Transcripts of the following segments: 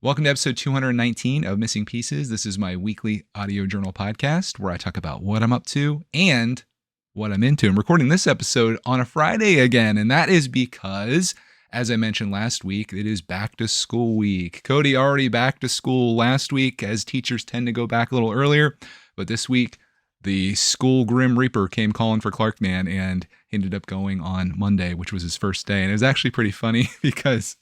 Welcome to episode 219 of Missing Pieces. This is my weekly audio journal podcast where I talk about what I'm up to and what I'm into. I'm recording this episode on a Friday again, and that is because, as I mentioned last week, it is back to school week. Cody already back to school last week, as teachers tend to go back a little earlier, but this week, the school Grim Reaper came calling for Clark Man and ended up going on Monday, which was his first day. And it was actually pretty funny because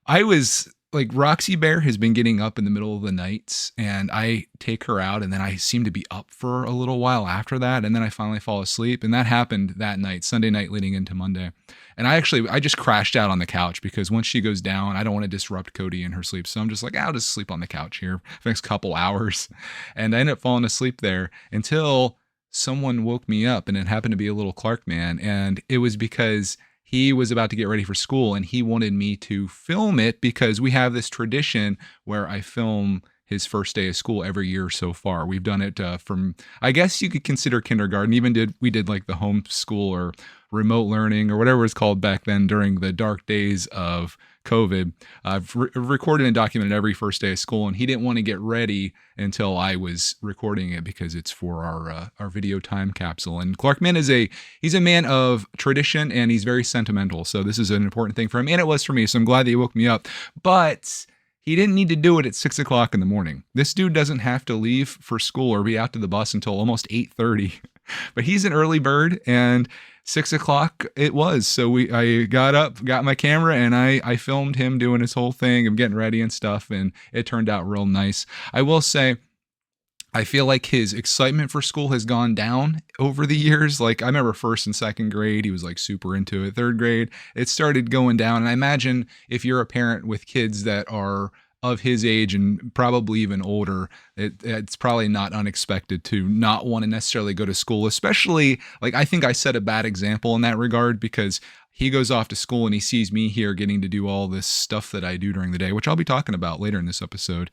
I was like, Roxy Bear has been getting up in the middle of the nights, and I take her out, and then I seem to be up for a little while after that, and then I finally fall asleep. And that happened that night, Sunday night leading into Monday. And I just crashed out on the couch because once she goes down, I don't want to disrupt Cody in her sleep. So I'm just like, I'll just sleep on the couch here for the next couple hours. And I ended up falling asleep there until someone woke me up, and it happened to be a little Clark Man. And it was because he was about to get ready for school and he wanted me to film it because we have this tradition where I film his first day of school every year so far. We've done it from, I guess you could consider kindergarten. We did like the homeschool or remote learning or whatever it was called back then during the dark days of COVID. I've recorded and documented every first day of school, and he didn't want to get ready until I was recording it because it's for our video time capsule. And Clark Man he's a man of tradition, and he's very sentimental. So this is an important thing for him, and it was for me. So I'm glad that he woke me up. But he didn't need to do it at 6:00 in the morning. This dude doesn't have to leave for school or be out to the bus until almost 8:30. But he's an early bird, and 6:00 it was. So I got up, got my camera, and I filmed him doing his whole thing of getting ready and stuff, and it turned out real nice. I will say, I feel like his excitement for school has gone down over the years. Like, I remember first and second grade, he was like super into it. Third grade, it started going down. And I imagine if you're a parent with kids that are of his age and probably even older, it's probably not unexpected to not want to necessarily go to school, especially, like, I think I set a bad example in that regard because he goes off to school and he sees me here getting to do all this stuff that I do during the day, which I'll be talking about later in this episode.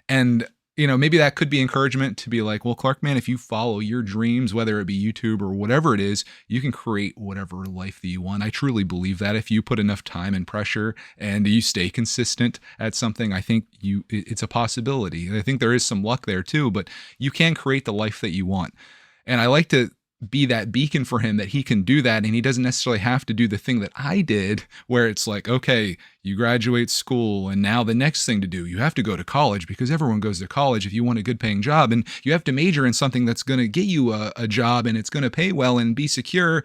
And maybe that could be encouragement to be like, well, Clark Man, if you follow your dreams, whether it be YouTube or whatever it is, you can create whatever life that you want. I truly believe that if you put enough time and pressure and you stay consistent at something, I think it's a possibility. I think there is some luck there too, but you can create the life that you want. And I like to be that beacon for him that he can do that, and he doesn't necessarily have to do the thing that I did where it's like, okay, you graduate school and now the next thing to do, you have to go to college because everyone goes to college if you want a good paying job, and you have to major in something that's going to get you a job and it's going to pay well and be secure.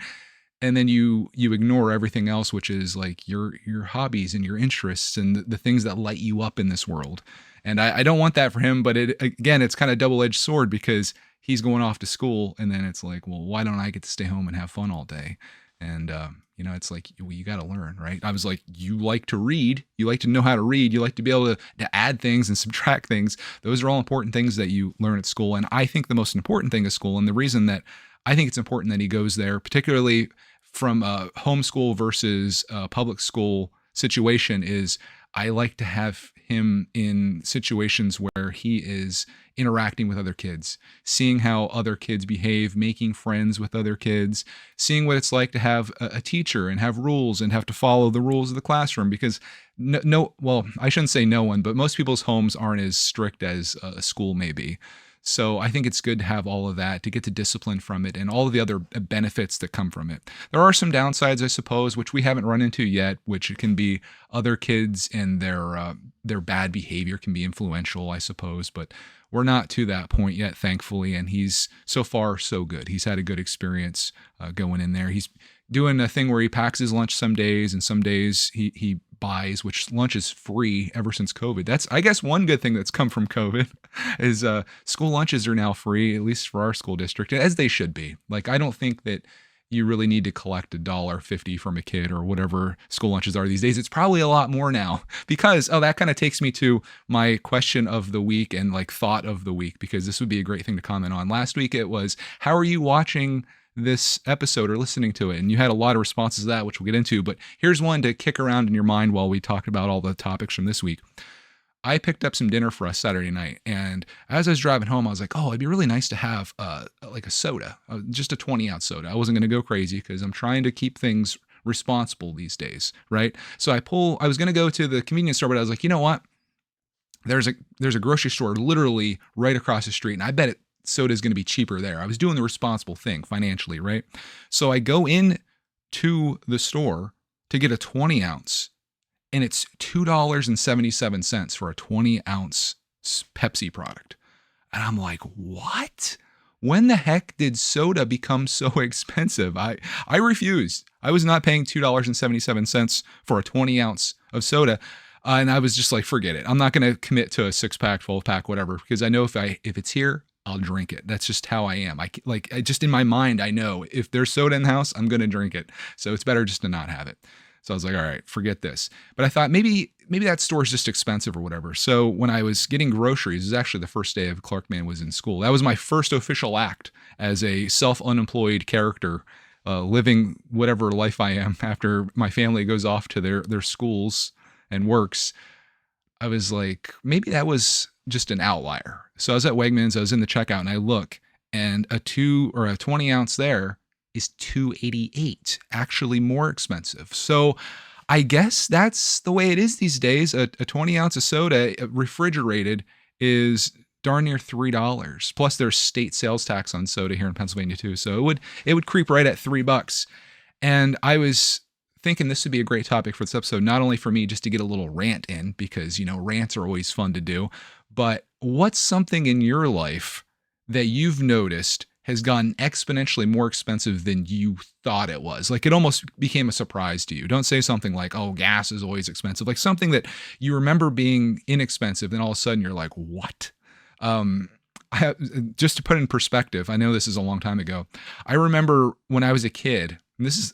And then you ignore everything else, which is like your hobbies and your interests and the things that light you up in this world. And I don't want that for him, but it's kind of double-edged sword because he's going off to school, and then it's like, well, why don't I get to stay home and have fun all day? And, it's like, well, you got to learn, right? I was like, you like to read, you like to know how to read, you like to be able to add things and subtract things. Those are all important things that you learn at school. And I think the most important thing is school. And the reason that I think it's important that he goes there, particularly from a homeschool versus a public school situation, is I like to have him in situations where he is interacting with other kids, seeing how other kids behave, making friends with other kids, seeing what it's like to have a teacher and have rules and have to follow the rules of the classroom. Because well, I shouldn't say no one, but most people's homes aren't as strict as a school may be. So I think it's good to have all of that, to get the discipline from it and all of the other benefits that come from it. There are some downsides, I suppose, which we haven't run into yet, which it can be other kids and their bad behavior can be influential, I suppose, but we're not to that point yet, thankfully, and he's so far so good. He's had a good experience going in there. He's doing a thing where he packs his lunch some days, and some days he buys, which lunch is free ever since COVID. That's, I guess, one good thing that's come from COVID is school lunches are now free, at least for our school district, as they should be. Like, I don't think that you really need to collect $1.50 from a kid or whatever school lunches are these days. It's probably a lot more now because, that kind of takes me to my question of the week and like thought of the week, because this would be a great thing to comment on. Last week it was, how are you watching this episode or listening to it? And you had a lot of responses to that, which we'll get into, but here's one to kick around in your mind while we talk about all the topics from this week. I picked up some dinner for us Saturday night, and as I was driving home, I was like, oh, it'd be really nice to have like a soda, just a 20-ounce soda. I wasn't going to go crazy because I'm trying to keep things responsible these days, right? So I was going to go to the convenience store, but I was like, you know what? there's a grocery store literally right across the street, and I bet soda is going to be cheaper there. I was doing the responsible thing financially, right? So I go in to the store to get a 20 ounce, and it's $2.77 for a 20-ounce Pepsi product. And I'm like, what? When the heck did soda become so expensive? I refused. I was not paying $2.77 for a 20 ounce of soda. And I was just like, forget it. I'm not going to commit to a 6-pack, 12-pack, whatever, because I know if it's here, I'll drink it. That's just how I am. I just in my mind, I know if there's soda in the house, I'm going to drink it. So it's better just to not have it. So I was like, all right, forget this. But I thought maybe that store is just expensive or whatever. So when I was getting groceries, it was actually the first day of Clarkman was in school. That was my first official act as a self-unemployed character, living whatever life I am after my family goes off to their schools and works. I was like, maybe that was just an outlier. So I was at Wegmans, I was in the checkout, and I look, and a 20 ounce there is $2.88, actually more expensive. So I guess that's the way it is these days. A 20 ounce of soda refrigerated is darn near $3. Plus there's state sales tax on soda here in Pennsylvania too. So it would creep right at $3. And I was thinking this would be a great topic for this episode, not only for me just to get a little rant in, because, rants are always fun to do, but what's something in your life that you've noticed has gotten exponentially more expensive than you thought it was? Like it almost became a surprise to you. Don't say something like, oh, gas is always expensive. Like something that you remember being inexpensive, then all of a sudden you're like, what? Just to put in perspective, I know this is a long time ago. I remember when I was a kid, and this is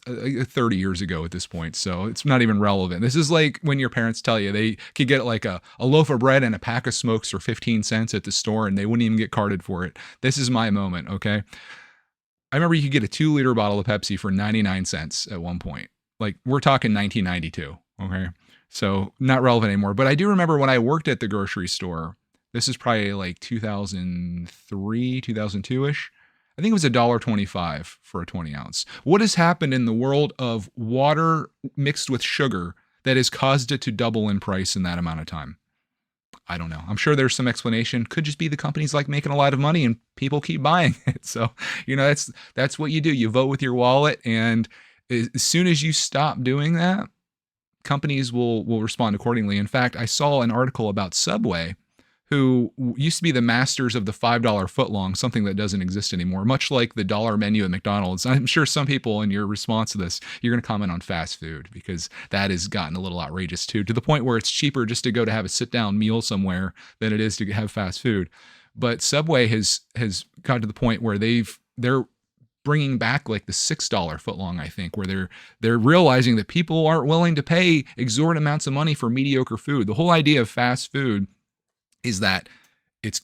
30 years ago at this point, so it's not even relevant. This is like when your parents tell you they could get like a loaf of bread and a pack of smokes for 15 cents at the store, and they wouldn't even get carded for it. This is my moment, okay? I remember you could get a 2-liter bottle of Pepsi for 99 cents at one point. Like, we're talking 1992, okay? So not relevant anymore. But I do remember when I worked at the grocery store, this is probably like 2003, 2002-ish. I think it was $1.25 for a 20 ounce. What has happened in the world of water mixed with sugar that has caused it to double in price in that amount of time? I don't know. I'm sure there's some explanation. Could just be the company's like making a lot of money and people keep buying it. So, that's what you do. You vote with your wallet. And as soon as you stop doing that, companies will respond accordingly. In fact, I saw an article about Subway, who used to be the masters of the $5 footlong, something that doesn't exist anymore, much like the dollar menu at McDonald's. I'm sure some people in your response to this, you're going to comment on fast food, because that has gotten a little outrageous too, to the point where it's cheaper just to go to have a sit-down meal somewhere than it is to have fast food. But Subway has got to the point where they're bringing back like the $6 footlong, I think, where they're realizing that people aren't willing to pay exorbitant amounts of money for mediocre food. The whole idea of fast food is that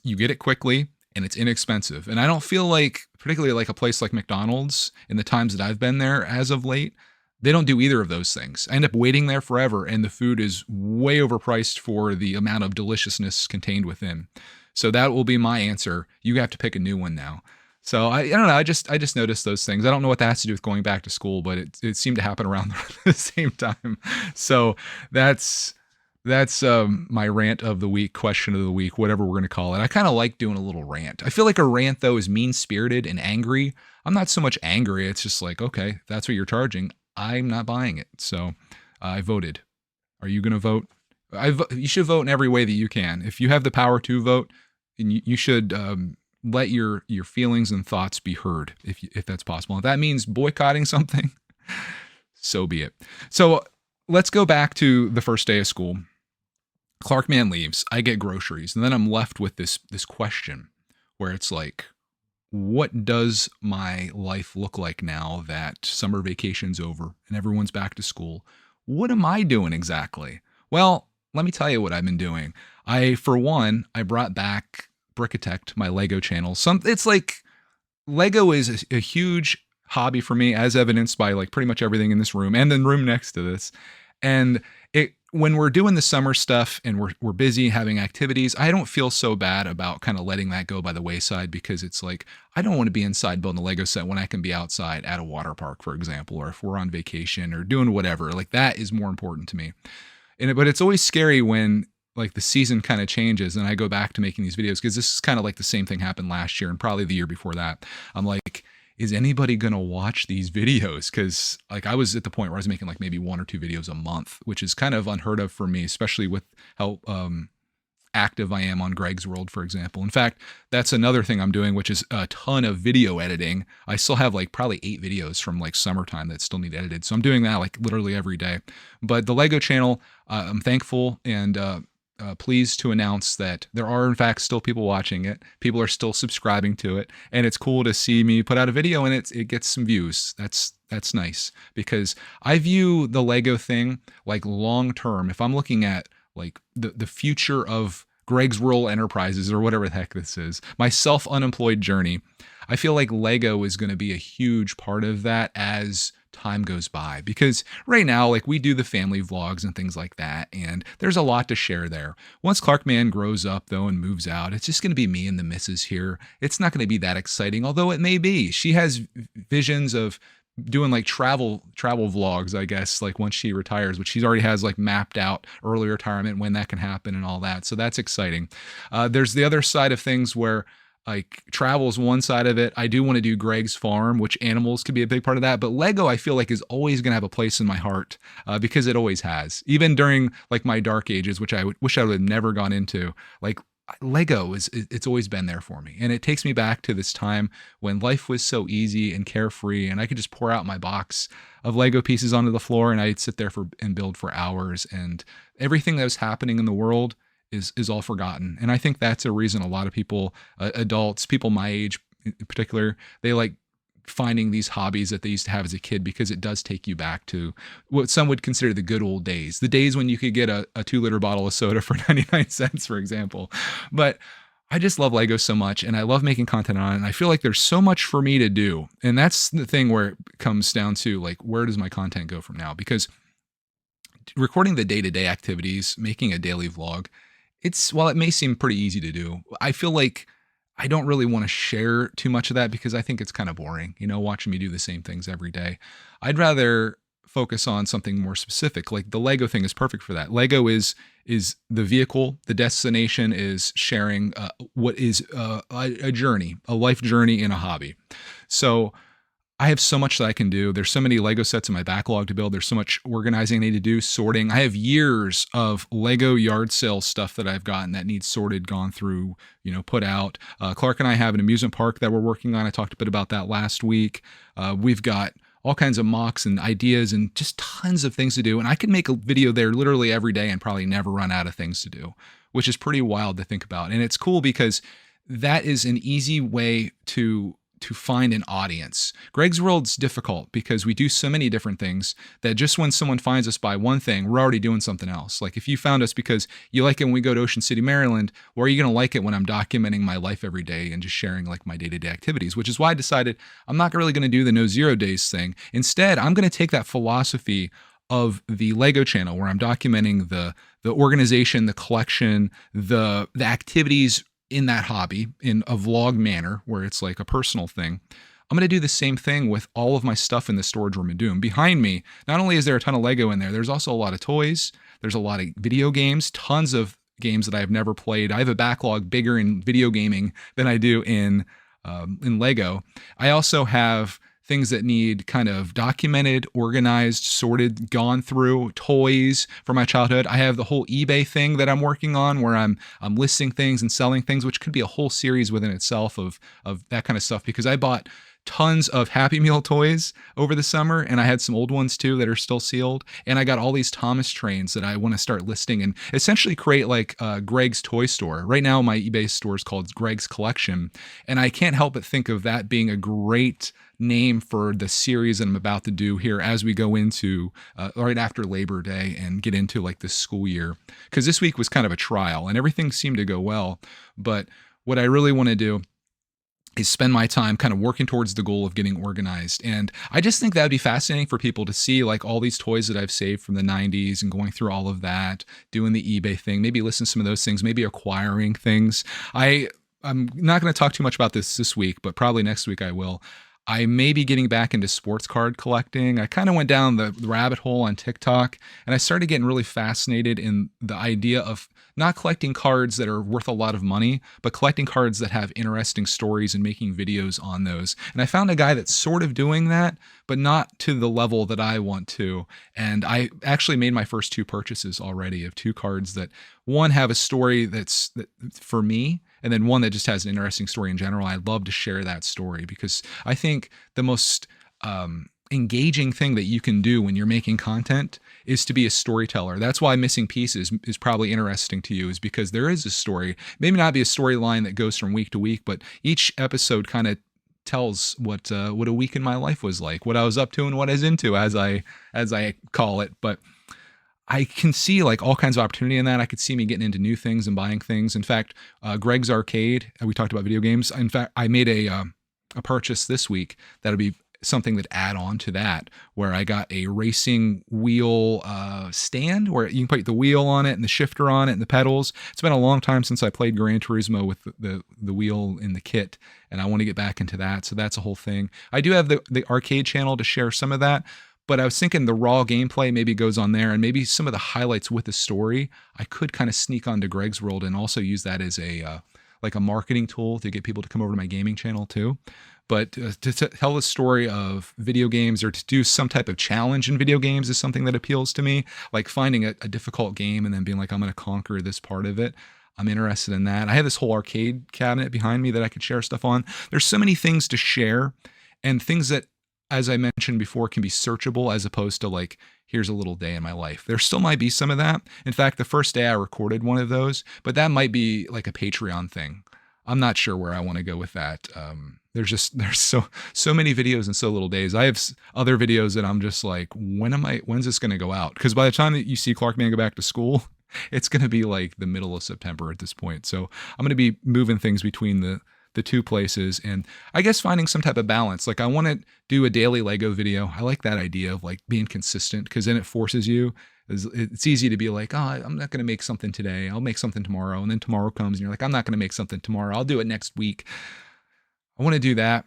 you get it quickly and it's inexpensive. And I don't feel like, particularly like a place like McDonald's, in the times that I've been there as of late, they don't do either of those things. I end up waiting there forever, and the food is way overpriced for the amount of deliciousness contained within. So that will be my answer. You have to pick a new one now. So I don't know. I just noticed those things. I don't know what that has to do with going back to school, but it seemed to happen around the same time. So that's my rant of the week, question of the week, whatever we're going to call it. I kind of like doing a little rant. I feel like a rant, though, is mean-spirited and angry. I'm not so much angry. It's just like, okay, that's what you're charging. I'm not buying it. So I voted. Are you going to vote? You should vote in every way that you can. If you have the power to vote, you should let your feelings and thoughts be heard, if that's possible. If that means boycotting something, so be it. So let's go back to the first day of school. Clarkman leaves. I get groceries, and then I'm left with this question where it's like, what does my life look like now that summer vacation's over and everyone's back to school? What am I doing exactly? Well, let me tell you what I've been doing. I brought back Brickitect, my Lego channel. It's like Lego is a huge hobby for me, as evidenced by like pretty much everything in this room and the room next to this. And when we're doing the summer stuff and we're busy having activities, I don't feel so bad about kind of letting that go by the wayside, because it's like, I don't want to be inside building a Lego set when I can be outside at a water park, for example, or if we're on vacation or doing whatever. Like, that is more important to me. But it's always scary when like the season kind of changes and I go back to making these videos, because this is kind of like the same thing happened last year and probably the year before that. I'm like, is anybody going to watch these videos? Because like I was at the point where I was making like maybe 1 or 2 videos a month, which is kind of unheard of for me, especially with how active I am on Greg's World, for example. In fact, that's another thing I'm doing, which is a ton of video editing. I still have like probably 8 videos from like summertime that still need edited. So I'm doing that like literally every day. But the Lego channel, I'm thankful and pleased to announce that there are in fact still people watching it. People are still subscribing to it, and it's cool to see me put out a video and it gets some views. That's nice, because I view the Lego thing like long term. If I'm looking at like the future of Greg's Rural Enterprises, or whatever the heck this is, my self-unemployed journey, I feel like Lego is going to be a huge part of that as time goes by. Because right now, like, we do the family vlogs and things like that, and there's a lot to share there. Once Clark Man grows up though and moves out, it's just going to be me and the missus here. It's not going to be that exciting, although it may be. She has visions of doing like travel vlogs, I guess, like once she retires, which she already has like mapped out early retirement, when that can happen and all that. So that's exciting. There's the other side of things where like travel is one side of it. I do want to do Greg's Farm, which animals could be a big part of that. But Lego, I feel like, is always going to have a place in my heart, because it always has. Even during like my dark ages, which I wish I would have never gone into, like Lego it's always been there for me. And it takes me back to this time when life was so easy and carefree, and I could just pour out my box of Lego pieces onto the floor and I'd sit there and build for hours, and everything that was happening in the world is all forgotten. And I think that's a reason a lot of people, adults, people my age in particular, they like finding these hobbies that they used to have as a kid, because it does take you back to what some would consider the good old days, the days when you could get a 2-liter bottle of soda for 99 cents, for example. But I just love Lego so much, and I love making content on it. And I feel like there's so much for me to do. And that's the thing where it comes down to like, where does my content go from now? Because recording the day-to-day activities, making a daily vlog, while it may seem pretty easy to do, I feel like I don't really want to share too much of that, because I think it's kind of boring, watching me do the same things every day. I'd rather focus on something more specific. Like the Lego thing is perfect for that. Lego is the vehicle. The destination is sharing what is a journey, a life journey in a hobby. So I have so much that I can do. There's so many Lego sets in my backlog to build. There's so much organizing I need to do, sorting. I have years of Lego yard sale stuff that I've gotten that needs sorted, gone through, put out. Clark and I have an amusement park that we're working on. I talked a bit about that last week. We've got all kinds of mocks and ideas and just tons of things to do. And I could make a video there literally every day and probably never run out of things to do, which is pretty wild to think about. And it's cool because that is an easy way to find an audience. Greg's World's difficult because we do so many different things that just when someone finds us by one thing, we're already doing something else. Like if you found us because you like it when we go to Ocean City, Maryland, well, are you going to like it when I'm documenting my life every day and just sharing like my day-to-day activities, which is why I decided I'm not really going to do the no 0 days thing. Instead, I'm going to take that philosophy of the Lego channel where I'm documenting the organization, the collection, the activities in that hobby in a vlog manner where it's like a personal thing. I'm going to do the same thing with all of my stuff in the storage room in Doom. Behind me, not only is there a ton of Lego in there, there's also a lot of toys. There's a lot of video games, tons of games that I've never played. I have a backlog bigger in video gaming than I do in Lego. I also have things that need kind of documented, organized, sorted, gone through, toys from my childhood. I have the whole eBay thing that I'm working on where I'm listing things and selling things, which could be a whole series within itself of that kind of stuff, because I bought tons of Happy Meal toys over the summer, and I had some old ones too that are still sealed. And I got all these Thomas trains that I want to start listing and essentially create like Greg's toy store. Right now, my eBay store is called Greg's Collection, and I can't help but think of that being a great name for the series that I'm about to do here as we go into right after Labor Day and get into like this school year. Because this week was kind of a trial and everything seemed to go well. But what I really want to do is spend my time kind of working towards the goal of getting organized. And I just think that would be fascinating for people to see like all these toys that I've saved from the 90s and going through all of that, doing the eBay thing, maybe listen to some of those things, maybe acquiring things. I'm not going to talk too much about this week, but probably next week I will. I may be getting back into sports card collecting. I kind of went down the rabbit hole on TikTok, and I started getting really fascinated in the idea of not collecting cards that are worth a lot of money, but collecting cards that have interesting stories and making videos on those. And I found a guy that's sort of doing that, but not to the level that I want to. And I actually made my first two purchases already of two cards that one have a story that's for me, and then one that just has an interesting story in general. I'd love to share that story because I think the most engaging thing that you can do when you're making content is to be a storyteller. That's why Missing Pieces is probably interesting to you, is because there is a story. Maybe not be a storyline that goes from week to week, but each episode kind of tells what a week in my life was like, what I was up to and what I was into, as I call it. But I can see like all kinds of opportunity in that. I could see me getting into new things and buying things. In fact, Greg's Arcade, we talked about video games. In fact, I made a purchase this week that'll be something that add on to that, where I got a racing wheel stand where you can put the wheel on it and the shifter on it and the pedals. It's been a long time since I played Gran Turismo with the wheel in the kit, and I want to get back into that. So that's a whole thing. I do have the arcade channel to share some of that, but I was thinking the raw gameplay maybe goes on there, and maybe some of the highlights with the story I could kind of sneak onto Greg's World and also use that as a like a marketing tool to get people to come over to my gaming channel too. But to tell the story of video games, or to do some type of challenge in video games, is something that appeals to me. Like finding a difficult game and then being like, I'm going to conquer this part of it. I'm interested in that. I have this whole arcade cabinet behind me that I could share stuff on. There's so many things to share, and things that, as I mentioned before, can be searchable, as opposed to like, here's a little day in my life. There still might be some of that. In fact, the first day I recorded one of those, but that might be like a Patreon thing. I'm not sure where I want to go with that. There's so many videos in so little days. I have other videos that I'm just like, when's this going to go out? Because by the time that you see Clark Man go back to school, it's going to be like the middle of September at this point. So I'm going to be moving things between the two places, and I guess finding some type of balance. Like I want to do a daily Lego video. I like that idea of like being consistent, because then it forces you. It's easy to be like, oh, I'm not going to make something today. I'll make something tomorrow. And then tomorrow comes and you're like, I'm not going to make something tomorrow. I'll do it next week. I want to do that.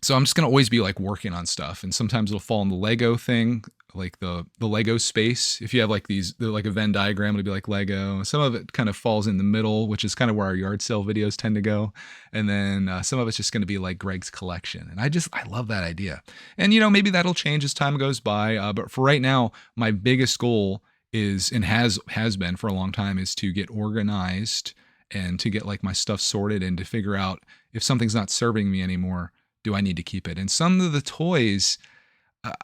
So I'm just going to always be like working on stuff. And sometimes it'll fall in the Lego thing, like the Lego space. If you have like like a Venn diagram, it'll be like Lego. Some of it kind of falls in the middle, which is kind of where our yard sale videos tend to go. And then some of it's just going to be like Greg's collection. And I love that idea. And, maybe that'll change as time goes by. But for right now, my biggest goal is, and has been for a long time, is to get organized and to get like my stuff sorted, and to figure out if something's not serving me anymore, do I need to keep it? And some of the toys,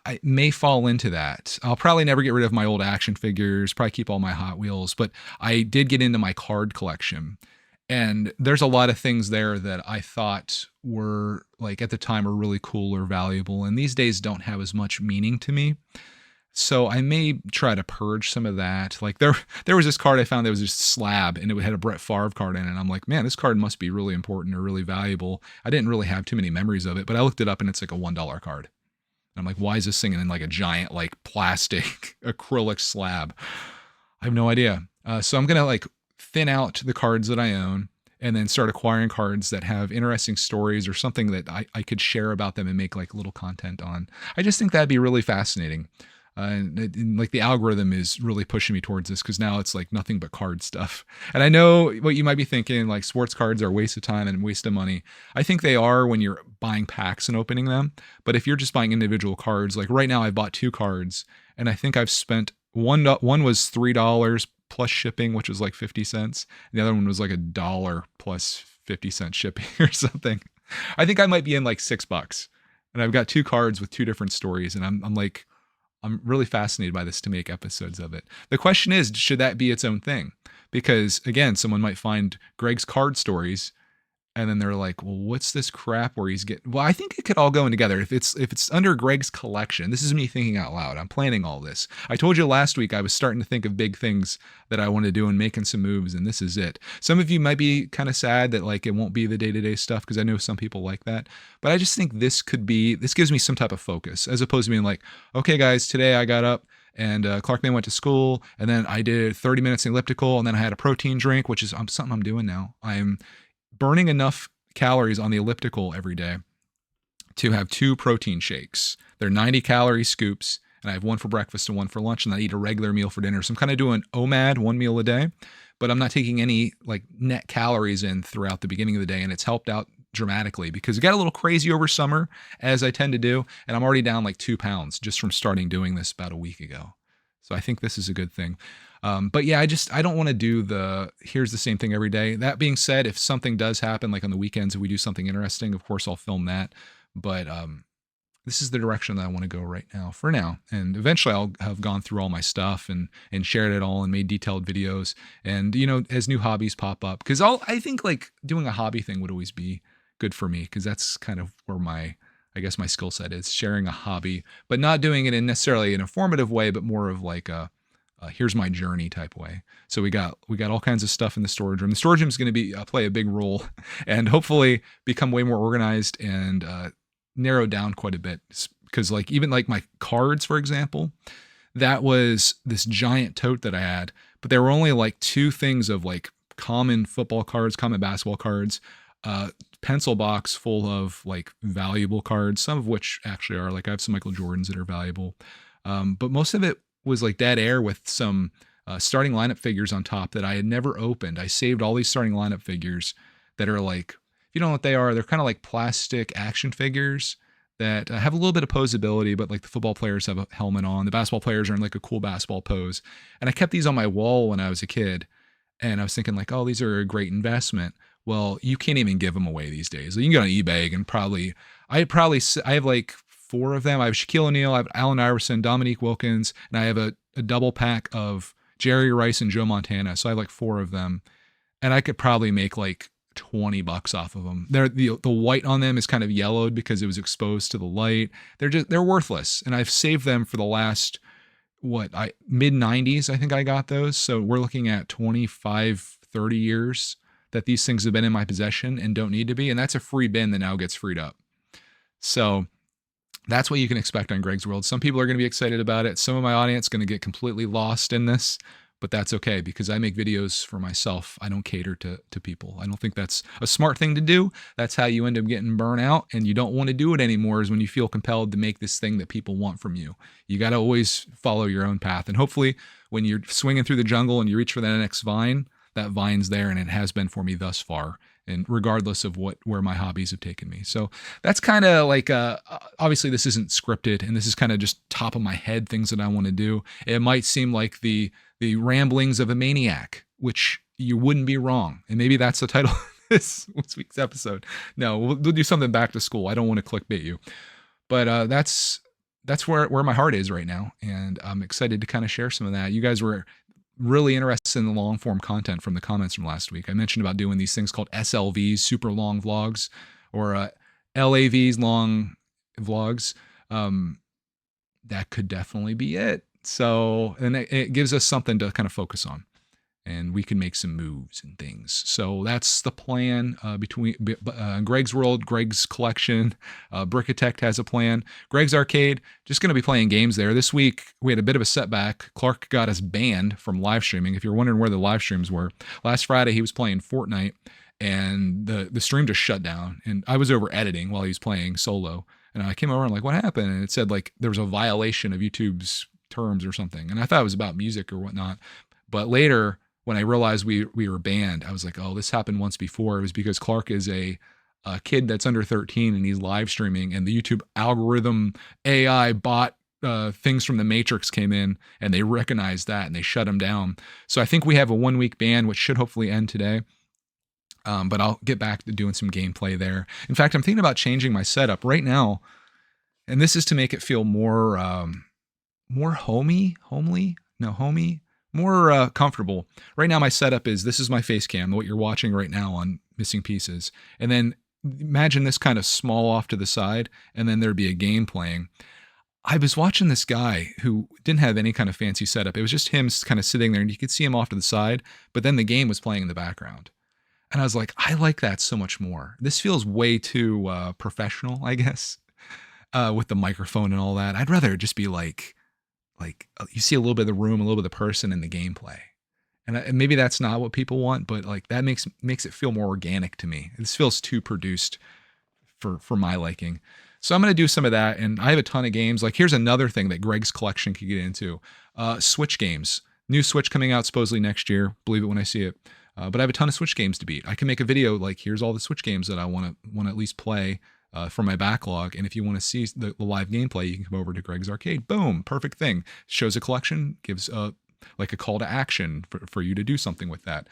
I may fall into that. I'll probably never get rid of my old action figures, probably keep all my Hot Wheels, but I did get into my card collection. And there's a lot of things there that I thought were like at the time were really cool or valuable, and these days don't have as much meaning to me. So I may try to purge some of that. Like there was this card I found that was just slab, and it had a Brett Favre card in it. And I'm like, man, this card must be really important or really valuable. I didn't really have too many memories of it, but I looked it up and it's like a $1 card. And I'm like, why is this thing in like a giant like plastic acrylic slab? I have no idea. So I'm going to like thin out the cards that I own, and then start acquiring cards that have interesting stories or something that I could share about them and make like little content on. I just think that'd be really fascinating. And like the algorithm is really pushing me towards this, because now it's like nothing but card stuff. And I know what you might be thinking, like sports cards are a waste of time and a waste of money. I think they are when you're buying packs and opening them. But if you're just buying individual cards, like right now I bought 2 cards, and I think I've spent one was $3 plus shipping, which was like 50 cents. And the other one was like $1 plus 50-cent shipping or something. I think I might be in like $6. And I've got 2 cards with 2 different stories, and I'm really fascinated by this to make episodes of it. The question is, should that be its own thing? Because again, someone might find Greg's card stories, and then they're like, well, what's this crap where he's getting, well, I think it could all go in together. If it's under Greg's collection, this is me thinking out loud. I'm planning all this. I told you last week I was starting to think of big things that I want to do and making some moves, and this is it. Some of you might be kind of sad that like it won't be the day-to-day stuff, because I know some people like that. But I just think this gives me some type of focus, as opposed to being like, okay guys, today I got up and Clark May went to school, and then I did 30 minutes elliptical, and then I had a protein drink, which is something I'm doing now. I'm burning enough calories on the elliptical every day to have 2 protein shakes. They're 90-calorie scoops, and I have one for breakfast and one for lunch, and I eat a regular meal for dinner. So I'm kind of doing OMAD, 1 meal a day, but I'm not taking any like net calories in throughout the beginning of the day, and it's helped out dramatically because it got a little crazy over summer, as I tend to do, and I'm already down like 2 pounds just from starting doing this about a week ago. So I think this is a good thing. But yeah, I don't want to do here's the same thing every day. That being said, if something does happen, like on the weekends, if we do something interesting, of course I'll film that. But this is the direction that I want to go right now for now. And eventually I'll have gone through all my stuff and shared it all and made detailed videos. And, as new hobbies pop up, because I think like doing a hobby thing would always be good for me, because that's kind of where I guess my skill set is, sharing a hobby, but not doing it in necessarily an informative way, but more of like a here's my journey type way. So we got all kinds of stuff in the storage room. The storage room is going to be play a big role, and hopefully become way more organized and narrowed down quite a bit. Because like even like my cards, for example, that was this giant tote that I had, but there were only like 2 things of like common football cards, common basketball cards, pencil box full of like valuable cards, some of which actually are like I have some Michael Jordans that are valuable, but most of it was like dead air with some starting lineup figures on top that I had never opened. I saved all these starting lineup figures that are like, if you don't know what they are, they're kind of like plastic action figures that have a little bit of posability, but like the football players have a helmet on. The basketball players are in like a cool basketball pose. And I kept these on my wall when I was a kid. And I was thinking like, oh, these are a great investment. Well, you can't even give them away these days. You can go on eBay and I have like 4 of them. I have Shaquille O'Neal, I have Allen Iverson, Dominique Wilkins, and I have a double pack of Jerry Rice and Joe Montana. So I have like 4 of them, and I could probably make like $20 off of them. The white on them is kind of yellowed because it was exposed to the light. They're worthless, and I've saved them for the last mid 90s. I think I got those. So we're looking at 25, 30 years that these things have been in my possession and don't need to be, and that's a free bin that now gets freed up. So that's what you can expect on Greg's World. Some people are going to be excited about it. Some of my audience is going to get completely lost in this, but that's okay because I make videos for myself. I don't cater to people. I don't think that's a smart thing to do. That's how you end up getting burnt out, and you don't want to do it anymore, is when you feel compelled to make this thing that people want from you. You got to always follow your own path. And hopefully when you're swinging through the jungle and you reach for that next vine, that vine's there, and it has been for me thus far, and regardless of where my hobbies have taken me. So that's kind of like, obviously this isn't scripted, and this is kind of just top of my head things that I want to do. It might seem like the ramblings of a maniac, which you wouldn't be wrong. And maybe that's the title of this week's episode. No, we'll do something back to school. I don't want to clickbait you, but that's where my heart is right now. And I'm excited to kind of share some of that. You guys were really interested in the long form content from the comments from last week. I mentioned about doing these things called SLVs, super long vlogs, or LAVs, long vlogs. That could definitely be it. So, and it gives us something to kind of focus on, and we can make some moves and things. So that's the plan between Greg's World, Greg's Collection. Brickitect has a plan. Greg's Arcade, just going to be playing games there. This week, we had a bit of a setback. Clark got us banned from live streaming. If you're wondering where the live streams were, last Friday he was playing Fortnite, and the stream just shut down. And I was over editing while he was playing solo. And I came over and like, what happened? And it said like there was a violation of YouTube's terms or something. And I thought it was about music or whatnot. But later, when I realized we were banned, I was like, oh, this happened once before. It was because Clark is a kid that's under 13 and he's live streaming, and the YouTube algorithm AI bot things from the Matrix came in, and they recognized that and they shut him down. So I think we have a 1-week ban, which should hopefully end today. But I'll get back to doing some gameplay there. In fact, I'm thinking about changing my setup right now, and this is to make it feel more homey, more comfortable. Right now, my setup is, this is my face cam, what you're watching right now on Missing Pieces. And then imagine this kind of small off to the side, and then there'd be a game playing. I was watching this guy who didn't have any kind of fancy setup. It was just him kind of sitting there, and you could see him off to the side, but then the game was playing in the background. And I was like, I like that so much more. This feels way too professional, I guess, with the microphone and all that. I'd rather just be like you see a little bit of the room, a little bit of the person in the gameplay. And maybe that's not what people want, but like that makes it feel more organic to me. This feels too produced for my liking. So I'm going to do some of that. And I have a ton of games. Like here's another thing that Greg's collection could get into. Switch games. New Switch coming out supposedly next year. Believe it when I see it. But I have a ton of Switch games to beat. I can make a video like here's all the Switch games that I want to at least play for my backlog. And if you want to see the live gameplay, you can come over to Greg's Arcade. Boom, perfect thing. Shows a collection, gives like a call to action for you to do something with that.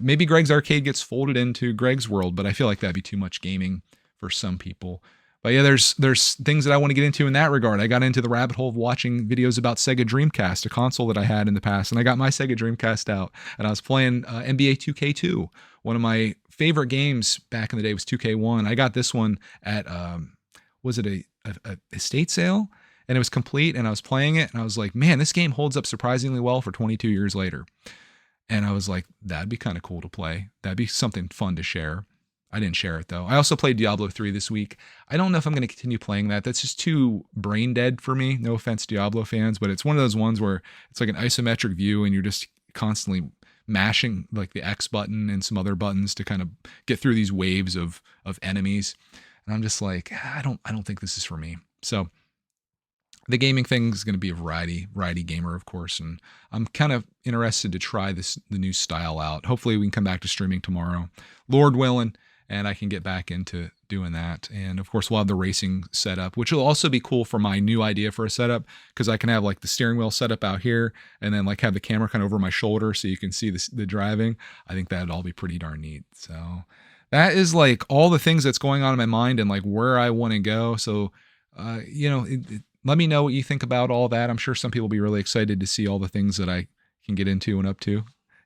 Maybe Greg's Arcade gets folded into Greg's World, but I feel like that'd be too much gaming for some people. But yeah, there's things that I want to get into in that regard. I got into the rabbit hole of watching videos about Sega Dreamcast, a console that I had in the past, and I got my Sega Dreamcast out, and I was playing NBA 2K2. One of my favorite games back in the day was 2K1. I got this one at was it a estate sale? And it was complete, and I was playing it, and I was like, man, this game holds up surprisingly well for 22 years later. And I was like, that'd be kind of cool to play. That'd be something fun to share. I didn't share it though. I also played Diablo 3 this week. I don't know if I'm going to continue playing that. That's just too brain dead for me. No offense, Diablo fans, but it's one of those ones where it's like an isometric view and you're just constantly mashing like the X button and some other buttons to kind of get through these waves of enemies. And I'm just like, I don't think this is for me. So the gaming thing is going to be a variety gamer, of course. And I'm kind of interested to try the new style out. Hopefully we can come back to streaming tomorrow, Lord willing, and I can get back into doing that. And of course, we'll have the racing setup, which will also be cool for my new idea for a setup, because I can have like the steering wheel set up out here and then like have the camera kind of over my shoulder so you can see the driving. I think that'd all be pretty darn neat. So that is like all the things that's going on in my mind and like where I want to go. So, let me know what you think about all that. I'm sure some people will be really excited to see all the things that I can get into and up to.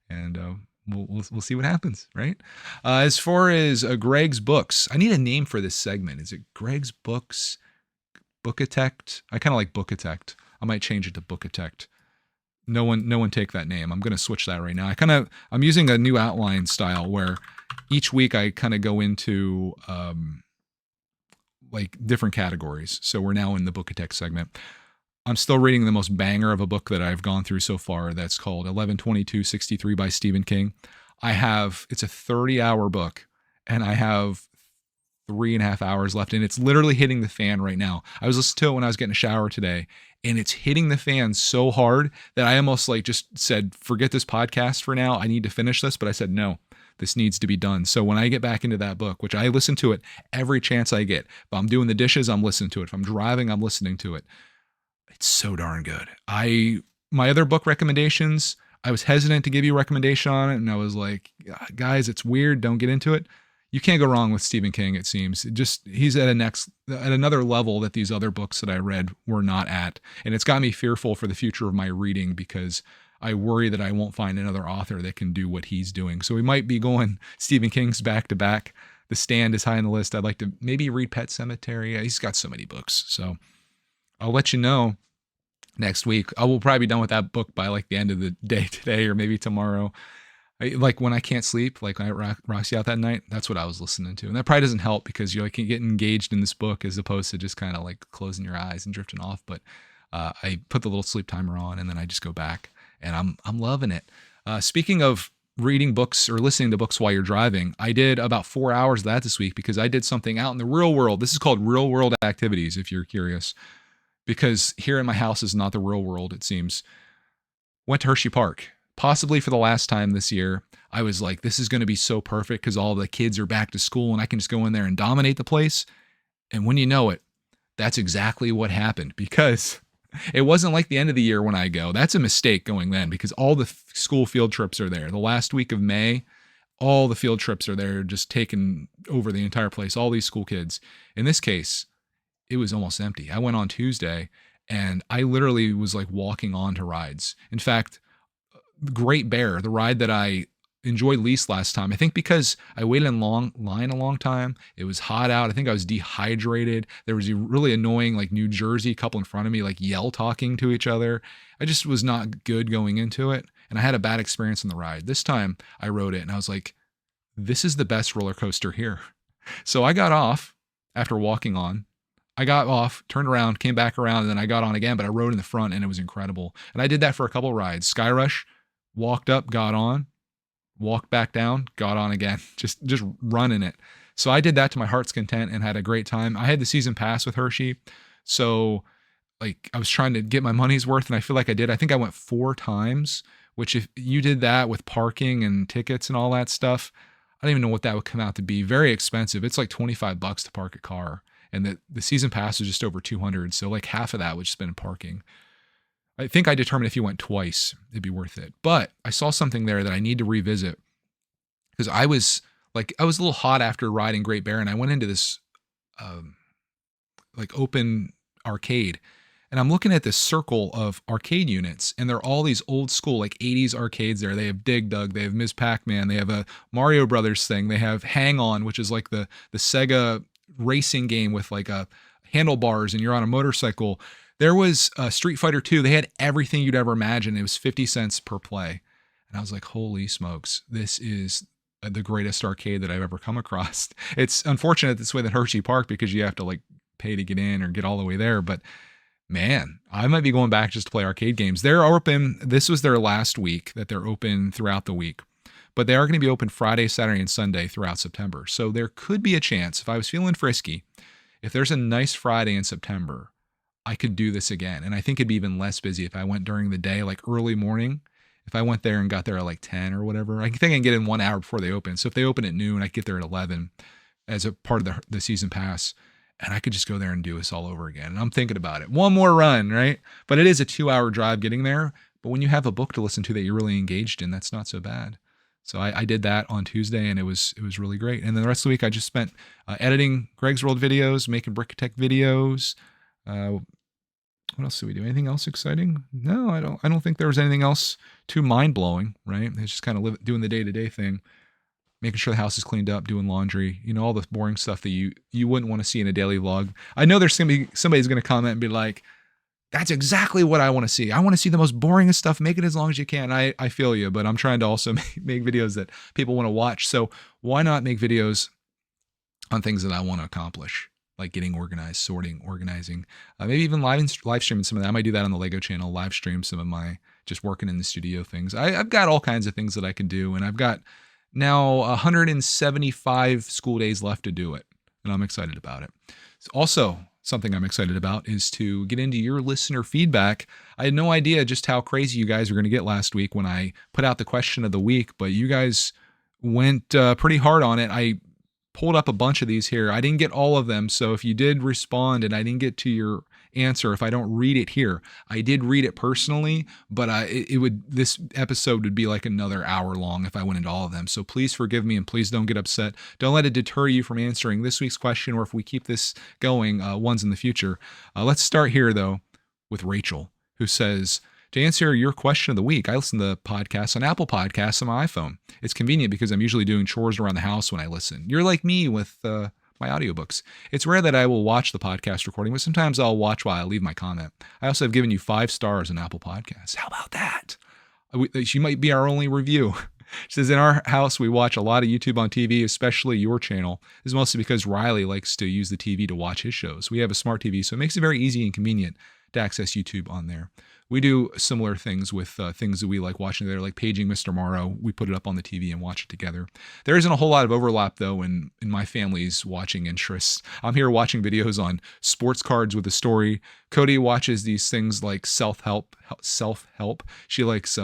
And, we'll see what happens, right? As far as Greg's books, I need a name for this segment. Is it Greg's Books, Bookatect? I kind of like Bookatect. I might change it to Bookatect. No one take that name. I'm going to switch that right now. I'm using a new outline style where each week I kind of go into like different categories. So we're now in the Bookatect segment. I'm still reading the most banger of a book that I've gone through so far. That's called 11/22/63 by Stephen King. It's a 30-hour book, and I have 3.5 hours left, and it's literally hitting the fan right now. I was listening to it when I was getting a shower today, and it's hitting the fan so hard that I almost like just said, forget this podcast for now. I need to finish this. But I said, no, this needs to be done. So when I get back into that book, which I listen to it every chance I get, if I'm doing the dishes, I'm listening to it. If I'm driving, I'm listening to it. It's so darn good. My other book recommendations, I was hesitant to give you a recommendation on it. And I was like, guys, it's weird. Don't get into it. You can't go wrong with Stephen King, it seems. He's at another level that these other books that I read were not at. And it's got me fearful for the future of my reading because I worry that I won't find another author that can do what he's doing. So we might be going Stephen King's back to back. The Stand is high on the list. I'd like to maybe read Pet Sematary. He's got so many books. So I'll let you know next week. I will probably be done with that book by like the end of the day today or maybe tomorrow. Like when I can't sleep, like when I rocks you out that night, that's what I was listening to. And that probably doesn't help because you can get engaged in this book as opposed to just kind of like closing your eyes and drifting off. But I put the little sleep timer on and then I just go back and I'm loving it. Speaking of reading books or listening to books while you're driving, I did about 4 hours of that this week because I did something out in the real world. This is called real world activities, if you're curious. Because here in my house is not the real world, it seems. Went to Hershey Park, possibly for the last time this year. I was like, this is going to be so perfect because all the kids are back to school and I can just go in there and dominate the place. And when you know it, that's exactly what happened because it wasn't like the end of the year when I go. That's a mistake going then because all the school field trips are there. The last week of May, all the field trips are there, just taking over the entire place, all these school kids. In this case, it was almost empty. I went on Tuesday and I literally was like walking on to rides. In fact, Great Bear, the ride that I enjoyed least last time, I think because I waited in line a long time. It was hot out. I think I was dehydrated. There was a really annoying like New Jersey couple in front of me, like yell talking to each other. I just was not good going into it. And I had a bad experience on the ride. This time I rode it and I was like, this is the best roller coaster here. So I got off after walking on. I got off, turned around, came back around, and then I got on again, but I rode in the front and it was incredible. And I did that for a couple rides. Sky Rush, walked up, got on, walked back down, got on again, just running it. So I did that to my heart's content and had a great time. I had the season pass with Hershey. So like I was trying to get my money's worth, and I feel like I did. I think I went 4 times, which if you did that with parking and tickets and all that stuff, I don't even know what that would come out to be. Very expensive. It's like $25 to park a car. And the season pass was just over 200. So like half of that would spend in parking. I think I determined if you went twice, it'd be worth it. But I saw something there that I need to revisit because I was a little hot after riding Great Bear, and I went into this like open arcade, and I'm looking at this circle of arcade units, and they're all these old school like 80s arcades there. They have Dig Dug, they have Ms. Pac-Man, they have a Mario Brothers thing, they have Hang On, which is like the Sega racing game with like a handlebars and you're on a motorcycle. There was Street Fighter 2. They had everything you'd ever imagine. It was 50 cents per play. And I was like, holy smokes, this is the greatest arcade that I've ever come across. It's unfortunate this way at Hershey Park because you have to like pay to get in or get all the way there. But man, I might be going back just to play arcade games. They're open. This was their last week that they're open throughout the week. But they are going to be open Friday, Saturday, and Sunday throughout September. So there could be a chance, if I was feeling frisky, if there's a nice Friday in September, I could do this again. And I think it'd be even less busy if I went during the day, like early morning. If I went there and got there at like 10 or whatever, I think I can get in 1 hour before they open. So if they open at noon, I could get there at 11 as a part of the season pass. And I could just go there and do this all over again. And I'm thinking about it. One more run, right? But it is a 2-hour drive getting there. But when you have a book to listen to that you're really engaged in, that's not so bad. So I did that on Tuesday, and it was really great. And then the rest of the week, I just spent editing Greg's World videos, making Brickatech videos. What else did we do? Anything else exciting? No, I don't think there was anything else too mind blowing. Right? It's just kind of doing the day-to-day thing, making sure the house is cleaned up, doing laundry. You know, all the boring stuff that you wouldn't want to see in a daily vlog. I know there's gonna be somebody's gonna comment and be like, that's exactly what I want to see. I want to see the most boringest stuff. Make it as long as you can. I feel you, but I'm trying to also make videos that people want to watch. So why not make videos on things that I want to accomplish, like getting organized, sorting, organizing, maybe even live streaming some of that. I might do that on the Lego channel, live stream some of my just working in the studio things. I've got all kinds of things that I can do, and I've got now 175 school days left to do it, and I'm excited about it. Also, something I'm excited about is to get into your listener feedback. I had no idea just how crazy you guys were going to get last week when I put out the question of the week, but you guys went pretty hard on it. I pulled up a bunch of these here. I didn't get all of them, so if you did respond and I didn't get to your answer, if I don't read it here, I did read it personally, but this episode would be like another hour long if I went into all of them. So please forgive me and please don't get upset. Don't let it deter you from answering this week's question, or if we keep this going, ones in the future. Let's start here though with Rachel, who says, to answer your question of the week, I listen to podcasts on Apple Podcasts on my iPhone. It's convenient because I'm usually doing chores around the house when I listen. You're like me with my audiobooks. It's rare that I will watch the podcast recording, but sometimes I'll watch while I leave my comment. I also have given you 5 stars on Apple Podcasts. How about that? She might be our only review. She says, in our house, we watch a lot of YouTube on TV, especially your channel. This is mostly because Riley likes to use the TV to watch his shows. We have a smart TV, so it makes it very easy and convenient to access YouTube on there. We do similar things with things that we like watching there, like Paging Mr. Morrow. We put it up on the TV and watch it together. There isn't a whole lot of overlap, though, in my family's watching interests. I'm here watching videos on sports cards with a story. Cody watches these things like self-help. She likes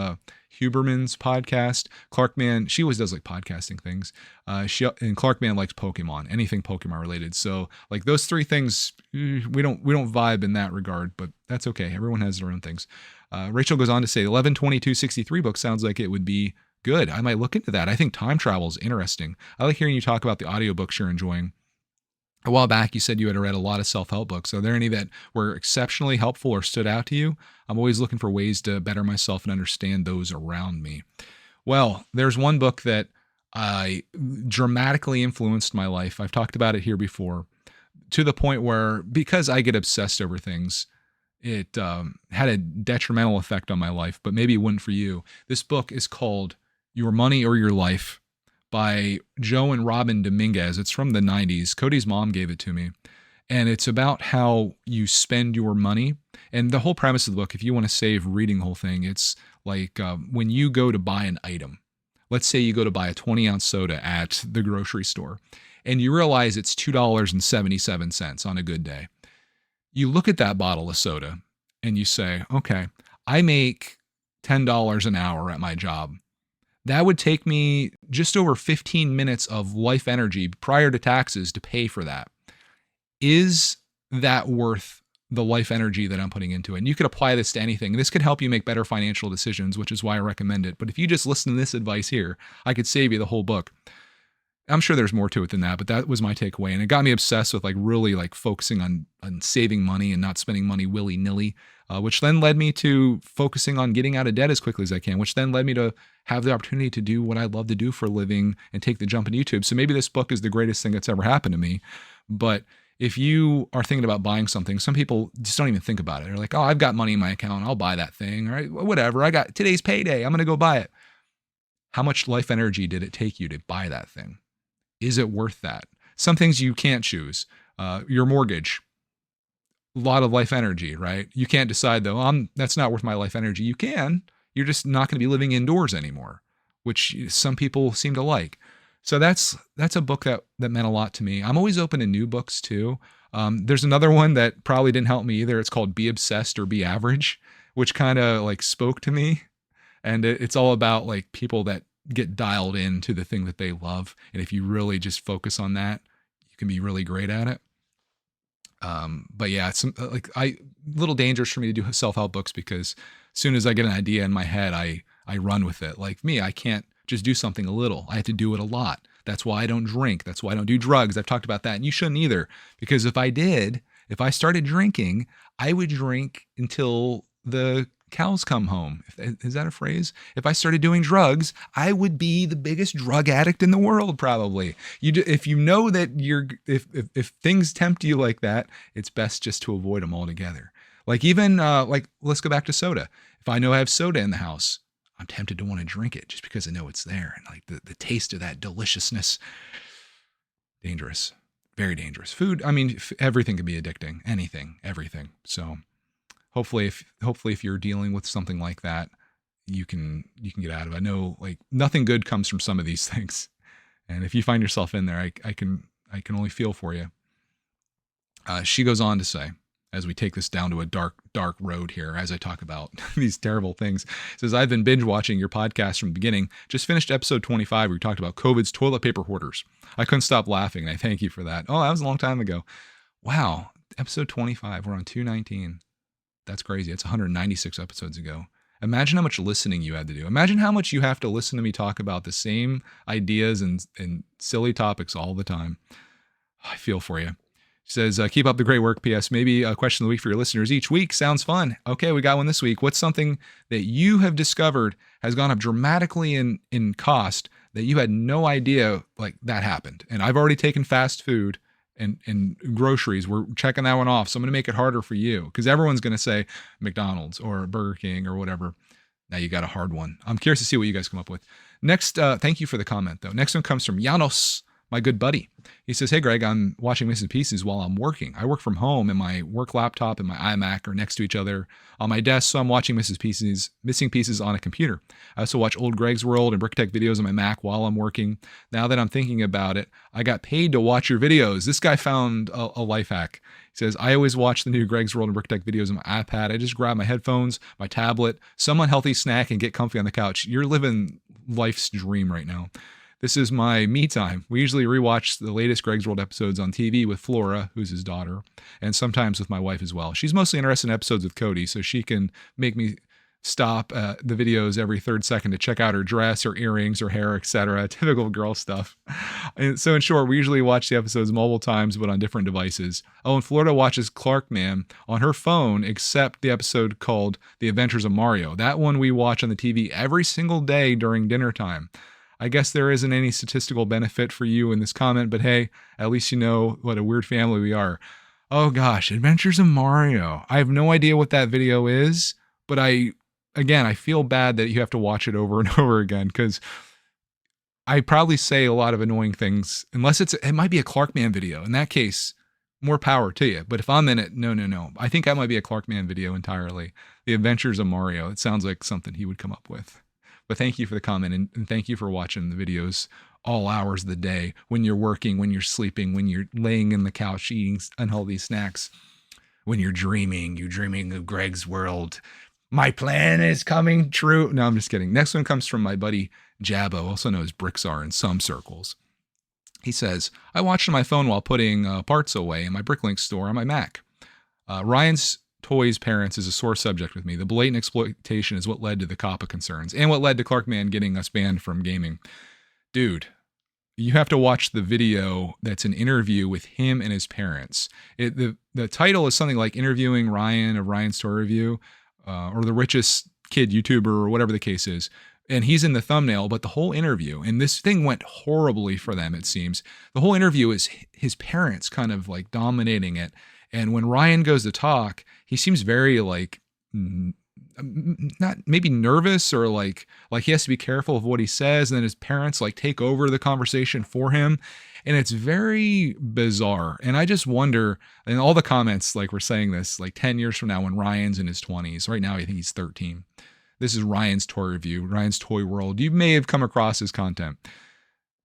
Huberman's podcast. Clarkman, she always does like podcasting things. And Clarkman likes Pokemon, anything Pokemon related. So like those 3 things, we don't vibe in that regard, but that's okay. Everyone has their own things. Rachel goes on to say 11/22/63 book sounds like it would be good. I might look into that. I think time travel is interesting. I like hearing you talk about the audiobooks you're enjoying. A while back, you said you had read a lot of self-help books. Are there any that were exceptionally helpful or stood out to you? I'm always looking for ways to better myself and understand those around me. Well, there's one book that dramatically influenced my life. I've talked about it here before, to the point where, because I get obsessed over things, it had a detrimental effect on my life, but maybe it wouldn't for you. This book is called Your Money or Your Life by Joe and Robin Dominguez. It's from the 90s. Cody's mom gave it to me. And it's about how you spend your money. And the whole premise of the book, if you want to save reading the whole thing, it's like when you go to buy an item. Let's say you go to buy a 20-ounce soda at the grocery store, and you realize it's $2.77 on a good day. You look at that bottle of soda and you say, okay, I make $10 an hour at my job. That would take me just over 15 minutes of life energy prior to taxes to pay for that. Is that worth the life energy that I'm putting into it? And you could apply this to anything. This could help you make better financial decisions, which is why I recommend it. But if you just listen to this advice here, I could save you the whole book. I'm sure there's more to it than that, but that was my takeaway. And it got me obsessed with really focusing on saving money and not spending money willy-nilly, which then led me to focusing on getting out of debt as quickly as I can, which then led me to have the opportunity to do what I love to do for a living and take the jump into YouTube. So maybe this book is the greatest thing that's ever happened to me. But if you are thinking about buying something, some people just don't even think about it. They're like, oh, I've got money in my account. I'll buy that thing. All right, whatever. I got today's payday. I'm going to go buy it. How much life energy did it take you to buy that thing? Is it worth that? Some things you can't choose. Your mortgage, a lot of life energy, right? You can't decide though, that's not worth my life energy. You can. You're just not going to be living indoors anymore, which some people seem to like. So that's a book that meant a lot to me. I'm always open to new books too. There's another one that probably didn't help me either. It's called Be Obsessed or Be Average, which kind of spoke to me. And it's all about people that get dialed into the thing that they love. And if you really just focus on that, you can be really great at it. But yeah, it's little dangerous for me to do self-help books because as soon as I get an idea in my head, I run with it. Like me, I can't just do something a little. I have to do it a lot. That's why I don't drink. That's why I don't do drugs. I've talked about that, and you shouldn't either. Because if I started drinking, I would drink until the cows come home. Is that a phrase? If I started doing drugs, I would be the biggest drug addict in the world, probably. If you know that if things tempt you like that, it's best just to avoid them altogether. Let's go back to soda. If I know I have soda in the house, I'm tempted to want to drink it just because I know it's there. And the taste of that deliciousness, dangerous, very dangerous. Food, everything can be addicting, anything, everything. So hopefully if you're dealing with something like that, you can get out of it. I know nothing good comes from some of these things. And if you find yourself in there, I can only feel for you. She goes on to say, as we take this down to a dark road here, as I talk about these terrible things, says, I've been binge watching your podcast from the beginning. Just finished episode 25 where we talked about COVID's toilet paper hoarders. I couldn't stop laughing, and I thank you for that. Oh, that was a long time ago. Wow. Episode 25. We're on 219. That's crazy. It's 196 episodes ago. Imagine how much listening you had to do. Imagine how much you have to listen to me talk about the same ideas and silly topics all the time. I feel for you. She says, keep up the great work. P.S. Maybe a question of the week for your listeners each week. Sounds fun. Okay, we got one this week. What's something that you have discovered has gone up dramatically in cost that you had no idea that happened? And I've already taken fast food and groceries. We're checking that one off. So I'm going to make it harder for you because everyone's going to say McDonald's or Burger King or whatever. Now you got a hard one. I'm curious to see what you guys come up with. Next, thank you for the comment though. Next one comes from Janos, my good buddy. He says, hey Greg, I'm watching Missing Pieces while I'm working. I work from home and my work laptop and my iMac are next to each other on my desk. So I'm watching Missing Pieces on a computer. I also watch old Greg's World and Brick Tech videos on my Mac while I'm working. Now that I'm thinking about it, I got paid to watch your videos. This guy found a life hack. He says, I always watch the new Greg's World and Brick Tech videos on my iPad. I just grab my headphones, my tablet, some unhealthy snack and get comfy on the couch. You're living life's dream right now. This is my me time. We usually rewatch the latest Greg's World episodes on TV with Flora, who's his daughter, and sometimes with my wife as well. She's mostly interested in episodes with Cody, so she can make me stop the videos every third second to check out her dress, her earrings, her hair, etc. Typical girl stuff. And so in short, we usually watch the episodes multiple times, but on different devices. Oh, and Florida watches Clarkman on her phone, except the episode called The Adventures of Mario. That one we watch on the TV every single day during dinner time. I guess there isn't any statistical benefit for you in this comment, but hey, at least you know what a weird family we are. Oh gosh, Adventures of Mario. I have no idea what that video is, but I feel bad that you have to watch it over and over again because I probably say a lot of annoying things, unless it might be a Clarkman video. In that case, more power to you. But if I'm in it, no. I think that might be a Clarkman video entirely. The Adventures of Mario. It sounds like something he would come up with. But thank you for the comment and thank you for watching the videos all hours of the day, when you're working, when you're sleeping, when you're laying in the couch eating unhealthy snacks, when you're dreaming of Greg's world. My plan is coming true. No, I'm just kidding. Next one comes from my buddy Jabbo, also known as Bricksar in some circles. He says, I watched on my phone while putting parts away in my Bricklink store on my Mac. Ryan's Toys parents is a sore subject with me. The blatant exploitation is what led to the COPPA concerns and what led to Clarkman getting us banned from gaming. Dude, you have to watch the video that's an interview with him and his parents. The title is something like Interviewing Ryan of Ryan's Toy Review, or the richest kid YouTuber, or whatever the case is. And he's in the thumbnail, but the whole interview, and this thing went horribly for them, it seems. The whole interview is his parents kind of like dominating it. And when Ryan goes to talk, he seems very like, not maybe nervous, or like he has to be careful of what he says. And then his parents like take over the conversation for him. And it's very bizarre. And I just wonder, and all the comments like we're saying this, like 10 years from now when Ryan's in his 20s, right now I think he's 13. This is Ryan's Toy Review, Ryan's Toy World. You may have come across his content.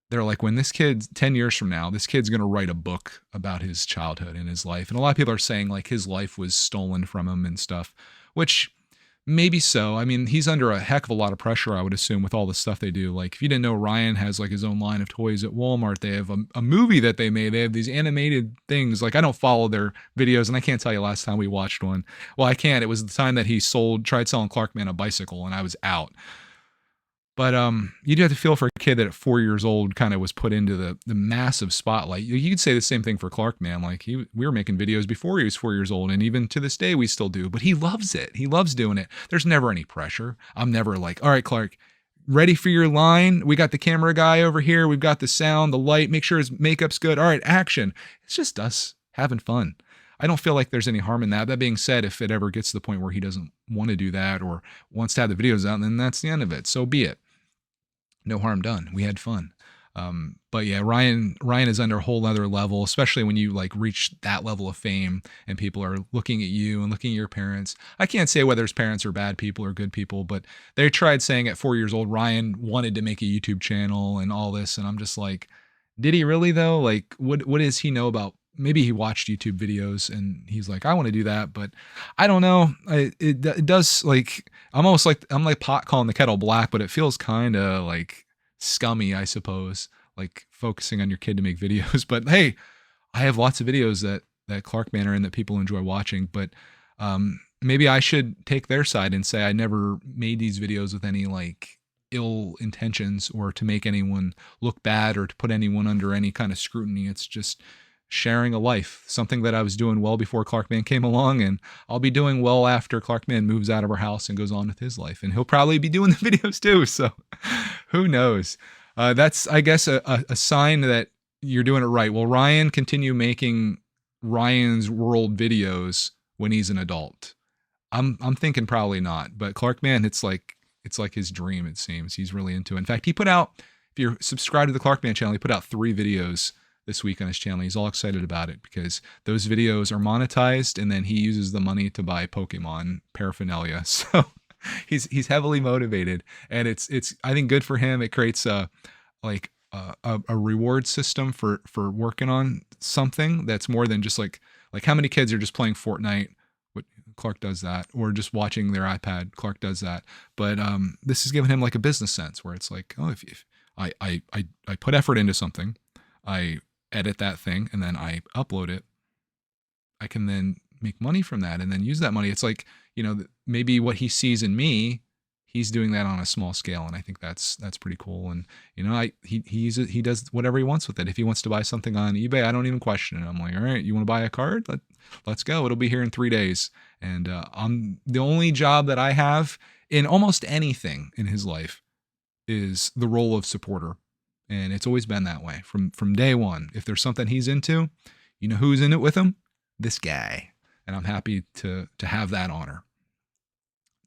They're like, when this kid, 10 years from now, this kid's going to write a book about his childhood and his life. And a lot of people are saying like his life was stolen from him and stuff, which maybe so. I mean, he's under a heck of a lot of pressure, I would assume, with all the stuff they do. Like, if you didn't know, Ryan has like his own line of toys at Walmart. They have a movie that they made. They have these animated things. Like, I don't follow their videos, and I can't tell you last time we watched one. Well, I can't. It was the time that he tried selling Clarkman a bicycle, and I was out. But you do have to feel for a kid that at 4 years old kind of was put into the massive spotlight. You could say the same thing for Clarkman. Like, we were making videos before he was 4 years old, and even to this day we still do. But he loves it. He loves doing it. There's never any pressure. I'm never like, all right, Clark, ready for your line? We got the camera guy over here. We've got the sound, the light. Make sure his makeup's good. All right, action. It's just us having fun. I don't feel like there's any harm in that. That being said, if it ever gets to the point where he doesn't want to do that or wants to have the videos out, then that's the end of it. So be it. No harm done. We had fun. But yeah, Ryan is under a whole other level, especially when you like reach that level of fame and people are looking at you and looking at your parents. I can't say whether his parents are bad people or good people, but they tried saying at 4 years old, Ryan wanted to make a YouTube channel and all this. And I'm just like, did he really though? Like, what does he know about? Maybe he watched YouTube videos and he's like, I want to do that, but I don't know. It does, like, I'm like pot calling the kettle black, but it feels kind of like scummy, I suppose, like focusing on your kid to make videos. But hey, I have lots of videos that Clarkman are in that people enjoy watching, but maybe I should take their side and say I never made these videos with any like ill intentions or to make anyone look bad or to put anyone under any kind of scrutiny. It's just sharing a life, something that I was doing well before Clarkman came along, and I'll be doing well after Clarkman moves out of our house and goes on with his life, and he'll probably be doing the videos too. So who knows? That's, I guess, a sign that you're doing it right. Will Ryan continue making Ryan's World videos when he's an adult? I'm thinking probably not, but Clarkman, it's like his dream, it seems. He's really into it. In fact, he put out, if you're subscribed to the Clarkman channel, he put out 3 videos this week on his channel. He's all excited about it because those videos are monetized, and then he uses the money to buy Pokemon paraphernalia. So he's heavily motivated, and it's I think good for him. It creates a reward system for working on something that's more than just like how many kids are just playing Fortnite. Clark does that, or just watching their iPad. Clark does that, but this is giving him like a business sense where it's like, oh, if I put effort into something, I edit that thing, and then I upload it, I can then make money from that and then use that money. It's like, you know, maybe what he sees in me, he's doing that on a small scale. And I think that's pretty cool. And, you know, he does whatever he wants with it. If he wants to buy something on eBay, I don't even question it. I'm like, all right, you want to buy a card? Let's go. It'll be here in 3 days. And I'm the only job that I have in almost anything in his life is the role of supporter. And it's always been that way from day one. If there's something he's into, you know who's in it with him? This guy. And I'm happy to have that honor.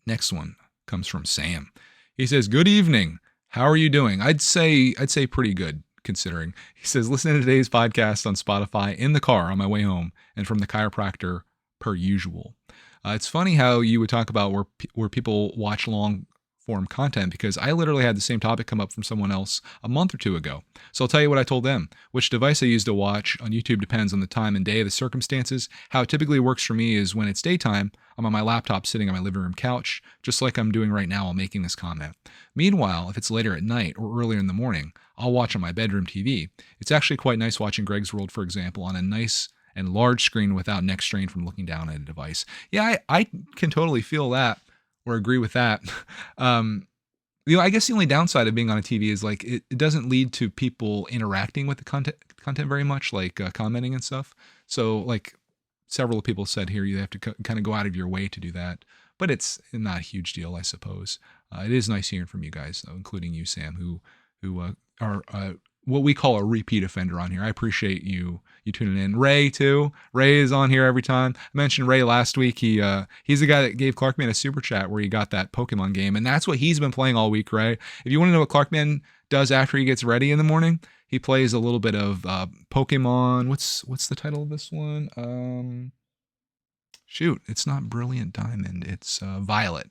Next one comes from Sam. He says, good evening. How are you doing? I'd say pretty good, considering. He says, listen to today's podcast on Spotify in the car on my way home and from the chiropractor per usual. It's funny how you would talk about where people watch long form content because I literally had the same topic come up from someone else a month or two ago. So I'll tell you what I told them. Which device I use to watch on YouTube depends on the time and day, the circumstances. How it typically works for me is when it's daytime, I'm on my laptop sitting on my living room couch, just like I'm doing right now while making this comment. Meanwhile, if it's later at night or earlier in the morning, I'll watch on my bedroom TV. It's actually quite nice watching Greg's World, for example, on a nice and large screen without neck strain from looking down at a device. Yeah, I can totally feel that or agree with that. I guess the only downside of being on a TV is like it doesn't lead to people interacting with the content very much, like commenting and stuff. So like several people said here, you have to kind of go out of your way to do that. But it's not a huge deal, I suppose. It is nice hearing from you guys, though, including you, Sam, who are what we call a repeat offender on here. I appreciate you tuning in. Ray too. Ray is on here every time. I mentioned Ray last week. He's the guy that gave Clarkman a super chat where he got that Pokemon game, and that's what he's been playing all week, Ray. If you want to know what Clarkman does after he gets ready in the morning, he plays a little bit of Pokemon. What's the title of this one? Shoot, it's not Brilliant Diamond. It's Violet.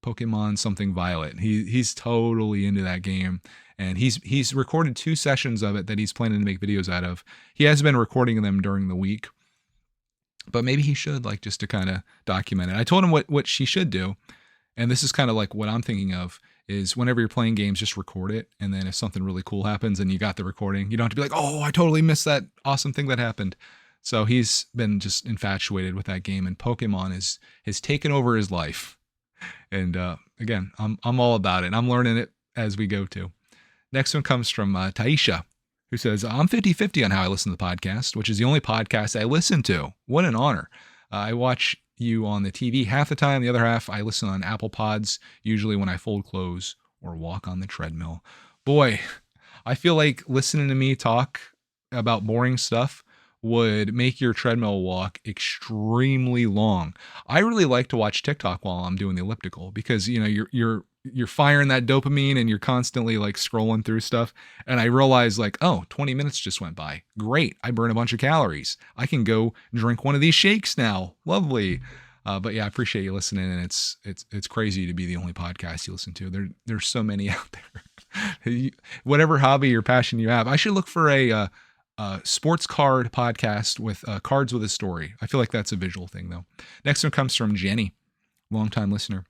Pokemon something Violet. He's totally into that game, and he's recorded 2 sessions of it that he's planning to make videos out of. He has been recording them during the week, but maybe he should, like, just to kind of document it. I told him what she should do, and this is kind of like what I'm thinking of, is whenever you're playing games, just record it, and then if something really cool happens and you got the recording, you don't have to be like, oh, I totally missed that awesome thing that happened. So he's been just infatuated with that game, and Pokemon has taken over his life. And again, I'm all about it. I'm learning it as we go too. Next one comes from Taisha, who says, I'm 50-50 on how I listen to the podcast, which is the only podcast I listen to. What an honor. I watch you on the TV half the time. The other half, I listen on Apple Pods, usually when I fold clothes or walk on the treadmill. Boy, I feel like listening to me talk about boring stuff would make your treadmill walk extremely long. I really like to watch TikTok while I'm doing the elliptical because, you know, you're firing that dopamine and you're constantly like scrolling through stuff. And I realize like, oh, 20 minutes just went by. Great. I burn a bunch of calories. I can go drink one of these shakes now. Lovely. But yeah, I appreciate you listening. And it's crazy to be the only podcast you listen to. There's so many out there. Whatever hobby or passion you have, I should look for a sports card podcast with cards with a story. I feel like that's a visual thing though. Next one comes from Jenny, longtime listener.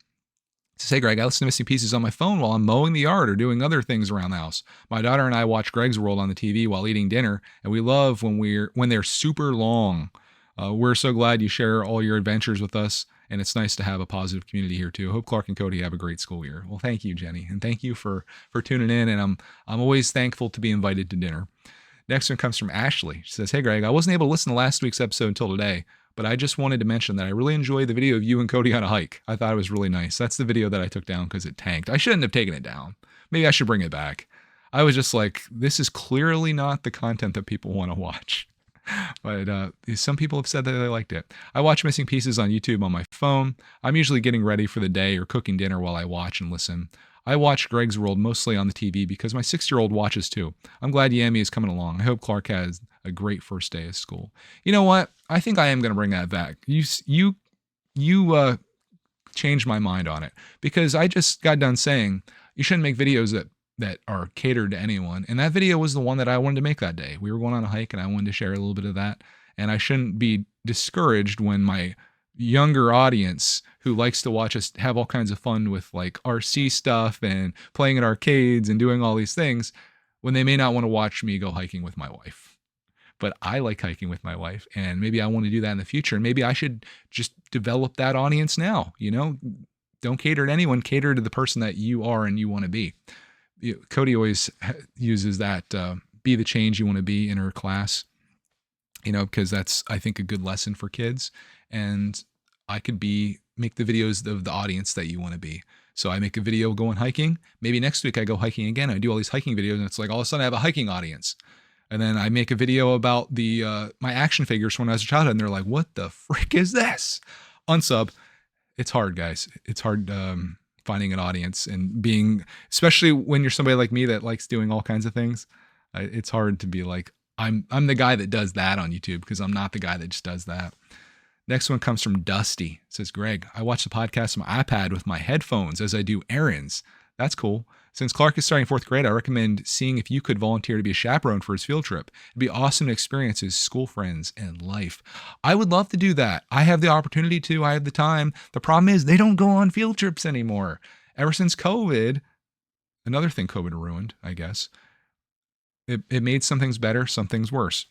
It says, hey Greg, I listen to Missing Pieces on my phone while I'm mowing the yard or doing other things around the house. My daughter and I watch Greg's World on the TV while eating dinner, and we love when they're super long. We're so glad you share all your adventures with us, and it's nice to have a positive community here too. Hope Clark and Cody have a great school year. Well, thank you, Jenny, and thank you for tuning in, and I'm always thankful to be invited to dinner. Next one comes from Ashley. She says, hey, Greg, I wasn't able to listen to last week's episode until today, but I just wanted to mention that I really enjoyed the video of you and Cody on a hike. I thought it was really nice. That's the video that I took down because it tanked. I shouldn't have taken it down. Maybe I should bring it back. I was just like, this is clearly not the content that people want to watch. But some people have said that they liked it. I watch Missing Pieces on YouTube on my phone. I'm usually getting ready for the day or cooking dinner while I watch and listen. I watch Greg's World mostly on the TV because my 6-year-old watches too. I'm glad Yami is coming along. I hope Clark has a great first day of school. You know what? I think I am going to bring that back. You changed my mind on it because I just got done saying you shouldn't make videos that are catered to anyone. And that video was the one that I wanted to make that day. We were going on a hike and I wanted to share a little bit of that. And I shouldn't be discouraged when my younger audience who likes to watch us have all kinds of fun with like RC stuff and playing at arcades and doing all these things when they may not want to watch me go hiking with my wife. But I like hiking with my wife, and maybe I want to do that in the future. And maybe I should just develop that audience now. You know, don't cater to anyone, cater to the person that you are and you want to be. Cody always uses that be the change you want to be in her class, you know, because that's, I think, a good lesson for kids. And I could make the videos of the audience that you want to be. So I make a video going hiking. Maybe next week I go hiking again. I do all these hiking videos and it's like all of a sudden I have a hiking audience. And then I make a video about my action figures from when I was a child and they're like, what the frick is this? Unsub. It's hard, guys. It's hard finding an audience and being, especially when you're somebody like me that likes doing all kinds of things. It's hard to be like, I'm the guy that does that on YouTube because I'm not the guy that just does that. Next one comes from Dusty. It says, Greg, I watch the podcast on my iPad with my headphones as I do errands. That's cool. Since Clark is starting fourth grade, I recommend seeing if you could volunteer to be a chaperone for his field trip. It'd be awesome to experience his school friends and life. I would love to do that. I have the opportunity to. I have the time. The problem is they don't go on field trips anymore. Ever since COVID, another thing COVID ruined, I guess, it made some things better, some things worse.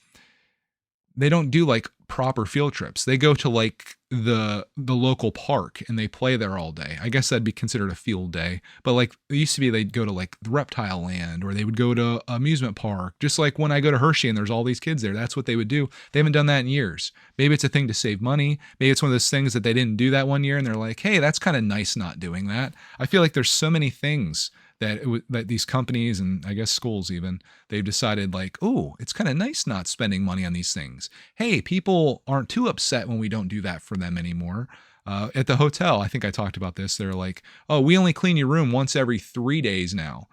They don't do like proper field trips. They go to like the local park and they play there all day. I guess that'd be considered a field day. But like it used to be, they'd go to like the reptile land, or they would go to amusement park. Just like when I go to Hershey and there's all these kids there, that's what they would do. They haven't done that in years. Maybe it's a thing to save money. Maybe it's one of those things that they didn't do that one year and they're like, hey, that's kind of nice not doing that. I feel like there's so many things that these companies, and I guess schools even, they've decided like, oh, it's kind of nice not spending money on these things. Hey, people aren't too upset when we don't do that for them anymore. At the hotel, I think I talked about this. They're like, oh, we only clean your room once every 3 days now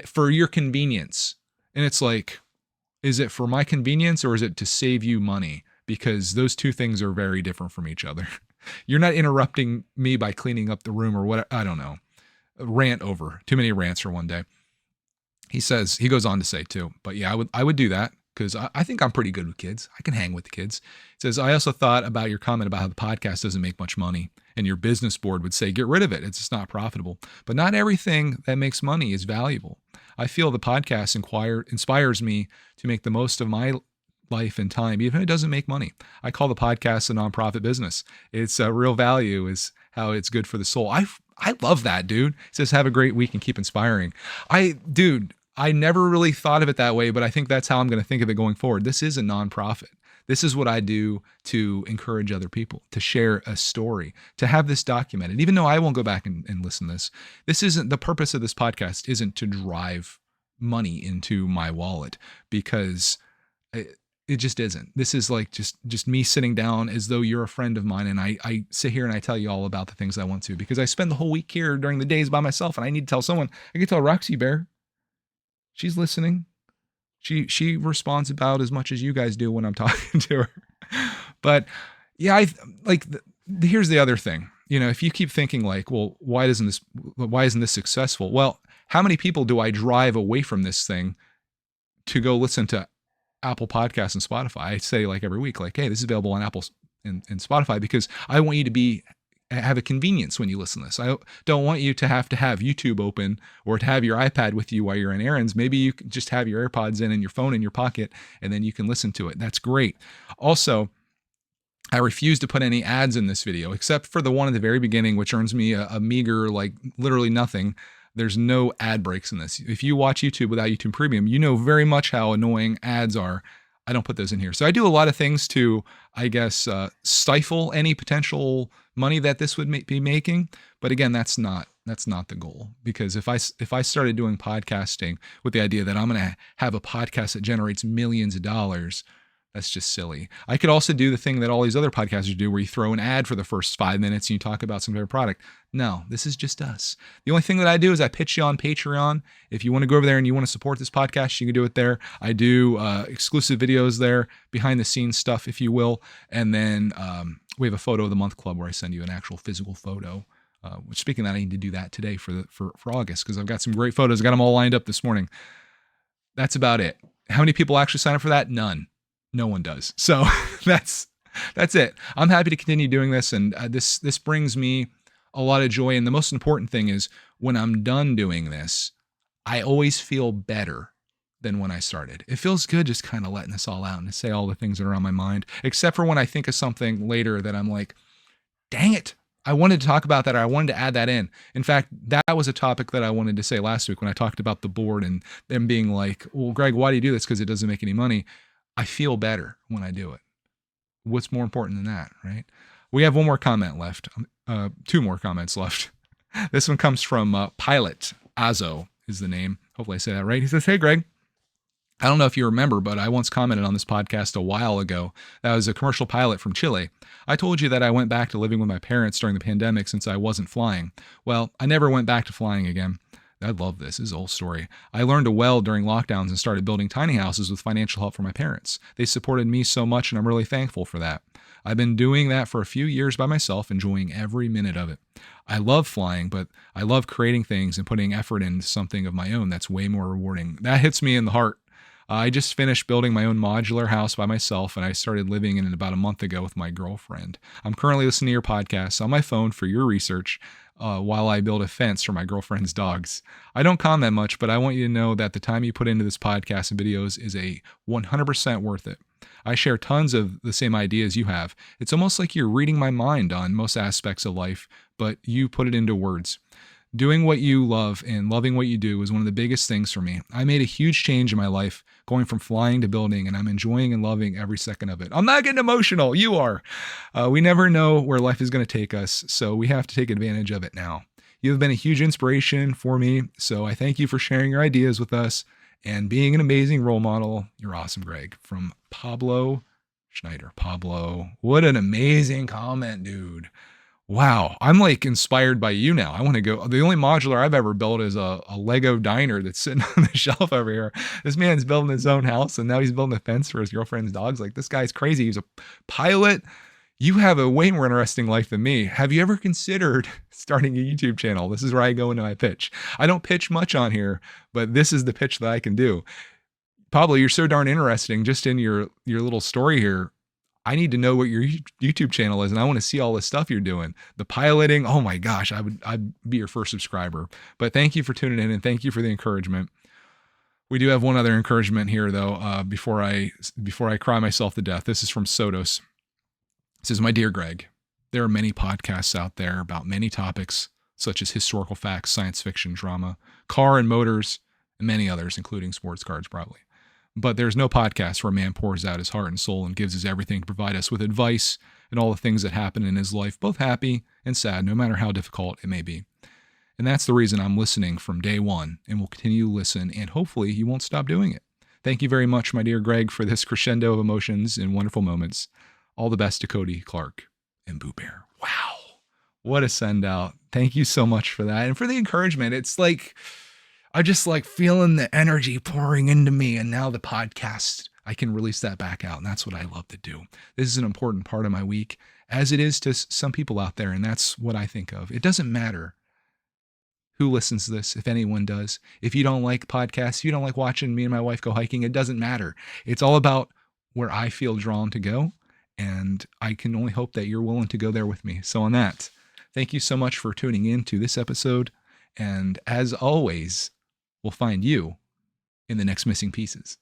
for your convenience. And it's like, is it for my convenience or is it to save you money? Because those two things are very different from each other. You're not interrupting me by cleaning up the room or what, I don't know. Rant over. Too many rants for one day. He goes on to say too, but yeah, I would do that because I think I'm pretty good with kids. I can hang with the kids. He says, I also thought about your comment about how the podcast doesn't make much money and your business board would say, get rid of it. It's just not profitable. But not everything that makes money is valuable. I feel the podcast inspires me to make the most of my life and time, even if it doesn't make money. I call the podcast a nonprofit business. Its real value is how it's good for the soul. I love that, dude. It says, have a great week and keep inspiring. I never really thought of it that way, but I think that's how I'm going to think of it going forward. This is a nonprofit. This is what I do to encourage other people, to share a story, to have this documented. Even though I won't go back and listen to this isn't the purpose of this podcast, isn't to drive money into my wallet, because it just isn't. This is like just me sitting down as though you're a friend of mine. And I sit here and I tell you all about the things I want to, because I spend the whole week here during the days by myself and I need to tell someone. I can tell Roxy Bear. She's listening. She responds about as much as you guys do when I'm talking to her. But yeah, here's the other thing. You know, if you keep thinking like, well, why isn't this successful? Well, how many people do I drive away from this thing to go listen to Apple Podcasts and Spotify? I say like every week, like, hey, this is available on Apple and Spotify, because I want you to have a convenience when you listen to this. I don't want you to have YouTube open or to have your iPad with you while you're in errands. Maybe you can just have your AirPods in and your phone in your pocket, and then you can listen to it. That's great. Also, I refuse to put any ads in this video, except for the one at the very beginning, which earns me a meager, like literally nothing. There's no ad breaks in this. If you watch YouTube without YouTube Premium, you know very much how annoying ads are. I don't put those in here. So I do a lot of things to, I guess, stifle any potential money that this would be making. But again, that's not the goal. Because if I started doing podcasting with the idea that I'm going to have a podcast that generates millions of dollars, that's just silly. I could also do the thing that all these other podcasters do, where you throw an ad for the first 5 minutes and you talk about some favorite product. No, this is just us. The only thing that I do is I pitch you on Patreon. If you want to go over there and you want to support this podcast, you can do it there. I do exclusive videos there, behind the scenes stuff, if you will. And then we have a photo of the month club where I send you an actual physical photo. Which, speaking of that, I need to do that today for August, because I've got some great photos. I got them all lined up this morning. That's about it. How many people actually sign up for that? None. No one does. So that's it. I'm happy to continue doing this, and this brings me a lot of joy. And the most important thing is, when I'm done doing this, I always feel better than when I started. It feels good just kind of letting this all out and to say all the things that are on my mind, except for when I think of something later that I'm like, dang it, I wanted to talk about that, or I wanted to add that in. In fact, that was a topic that I wanted to say last week when I talked about the board and them being like, well, Greg, why do you do this? Because it doesn't make any money. I feel better when I do it. What's more important than that, right? We have one more comment left. 2 more comments left. This one comes from Pilot. Azo is the name. Hopefully I say that right. He says, hey, Greg, I don't know if you remember, but I once commented on this podcast a while ago. That was a commercial pilot from Chile. I told you that I went back to living with my parents during the pandemic since I wasn't flying. Well, I never went back to flying again. I love this. This is a whole story. I learned to weld during lockdowns and started building tiny houses with financial help from my parents. They supported me so much, and I'm really thankful for that. I've been doing that for a few years by myself, enjoying every minute of it. I love flying, but I love creating things and putting effort into something of my own that's way more rewarding. That hits me in the heart. I just finished building my own modular house by myself, and I started living in it about a month ago with my girlfriend. I'm currently listening to your podcast on my phone for your research while I build a fence for my girlfriend's dogs. I don't comment much, but I want you to know that the time you put into this podcast and videos is a 100% worth it. I share tons of the same ideas you have. It's almost like you're reading my mind on most aspects of life, but you put it into words. Doing what you love and loving what you do is one of the biggest things for me. I made a huge change in my life going from flying to building, and I'm enjoying and loving every second of it. I'm not getting emotional. You are. We never know where life is going to take us, so we have to take advantage of it now. You have been a huge inspiration for me, so I thank you for sharing your ideas with us and being an amazing role model. You're awesome, Greg. From Pablo Schneider. Pablo, what an amazing comment, dude. Wow, I'm like inspired by you now. I want to go. The only modular I've ever built is a Lego diner that's sitting on the shelf over here. This man's building his own house, and now he's building a fence for his girlfriend's dogs. Like, this guy's crazy. He's a pilot. You have a way more interesting life than me. Have you ever considered starting a YouTube channel? This is where I go into my pitch. I don't pitch much on here, but this is the pitch that I can do. Pablo, you're so darn interesting just in your little story here. I need to know what your YouTube channel is, and I want to see all the stuff you're doing. The piloting, oh my gosh, I'd be your first subscriber. But thank you for tuning in, and thank you for the encouragement. We do have one other encouragement here, though, before I cry myself to death. This is from Sotos. It says, "My dear Greg, there are many podcasts out there about many topics, such as historical facts, science fiction, drama, car and motors, and many others, including sports cars, probably. But there's no podcast where a man pours out his heart and soul and gives his everything to provide us with advice and all the things that happen in his life, both happy and sad, no matter how difficult it may be. And that's the reason I'm listening from day one and will continue to listen, and hopefully you won't stop doing it. Thank you very much, my dear Greg, for this crescendo of emotions and wonderful moments. All the best to Cody, Clark, and Boo Bear." Wow. What a send out. Thank you so much for that. And for the encouragement. It's like, I just like feeling the energy pouring into me, and now the podcast, I can release that back out. And that's what I love to do. This is an important part of my week, as it is to some people out there. And that's what I think of. It doesn't matter who listens to this, if anyone does. If you don't like podcasts, if you don't like watching me and my wife go hiking, it doesn't matter. It's all about where I feel drawn to go. And I can only hope that you're willing to go there with me. So on that, thank you so much for tuning in to this episode. And as always, we'll find you in the next Missing Pieces.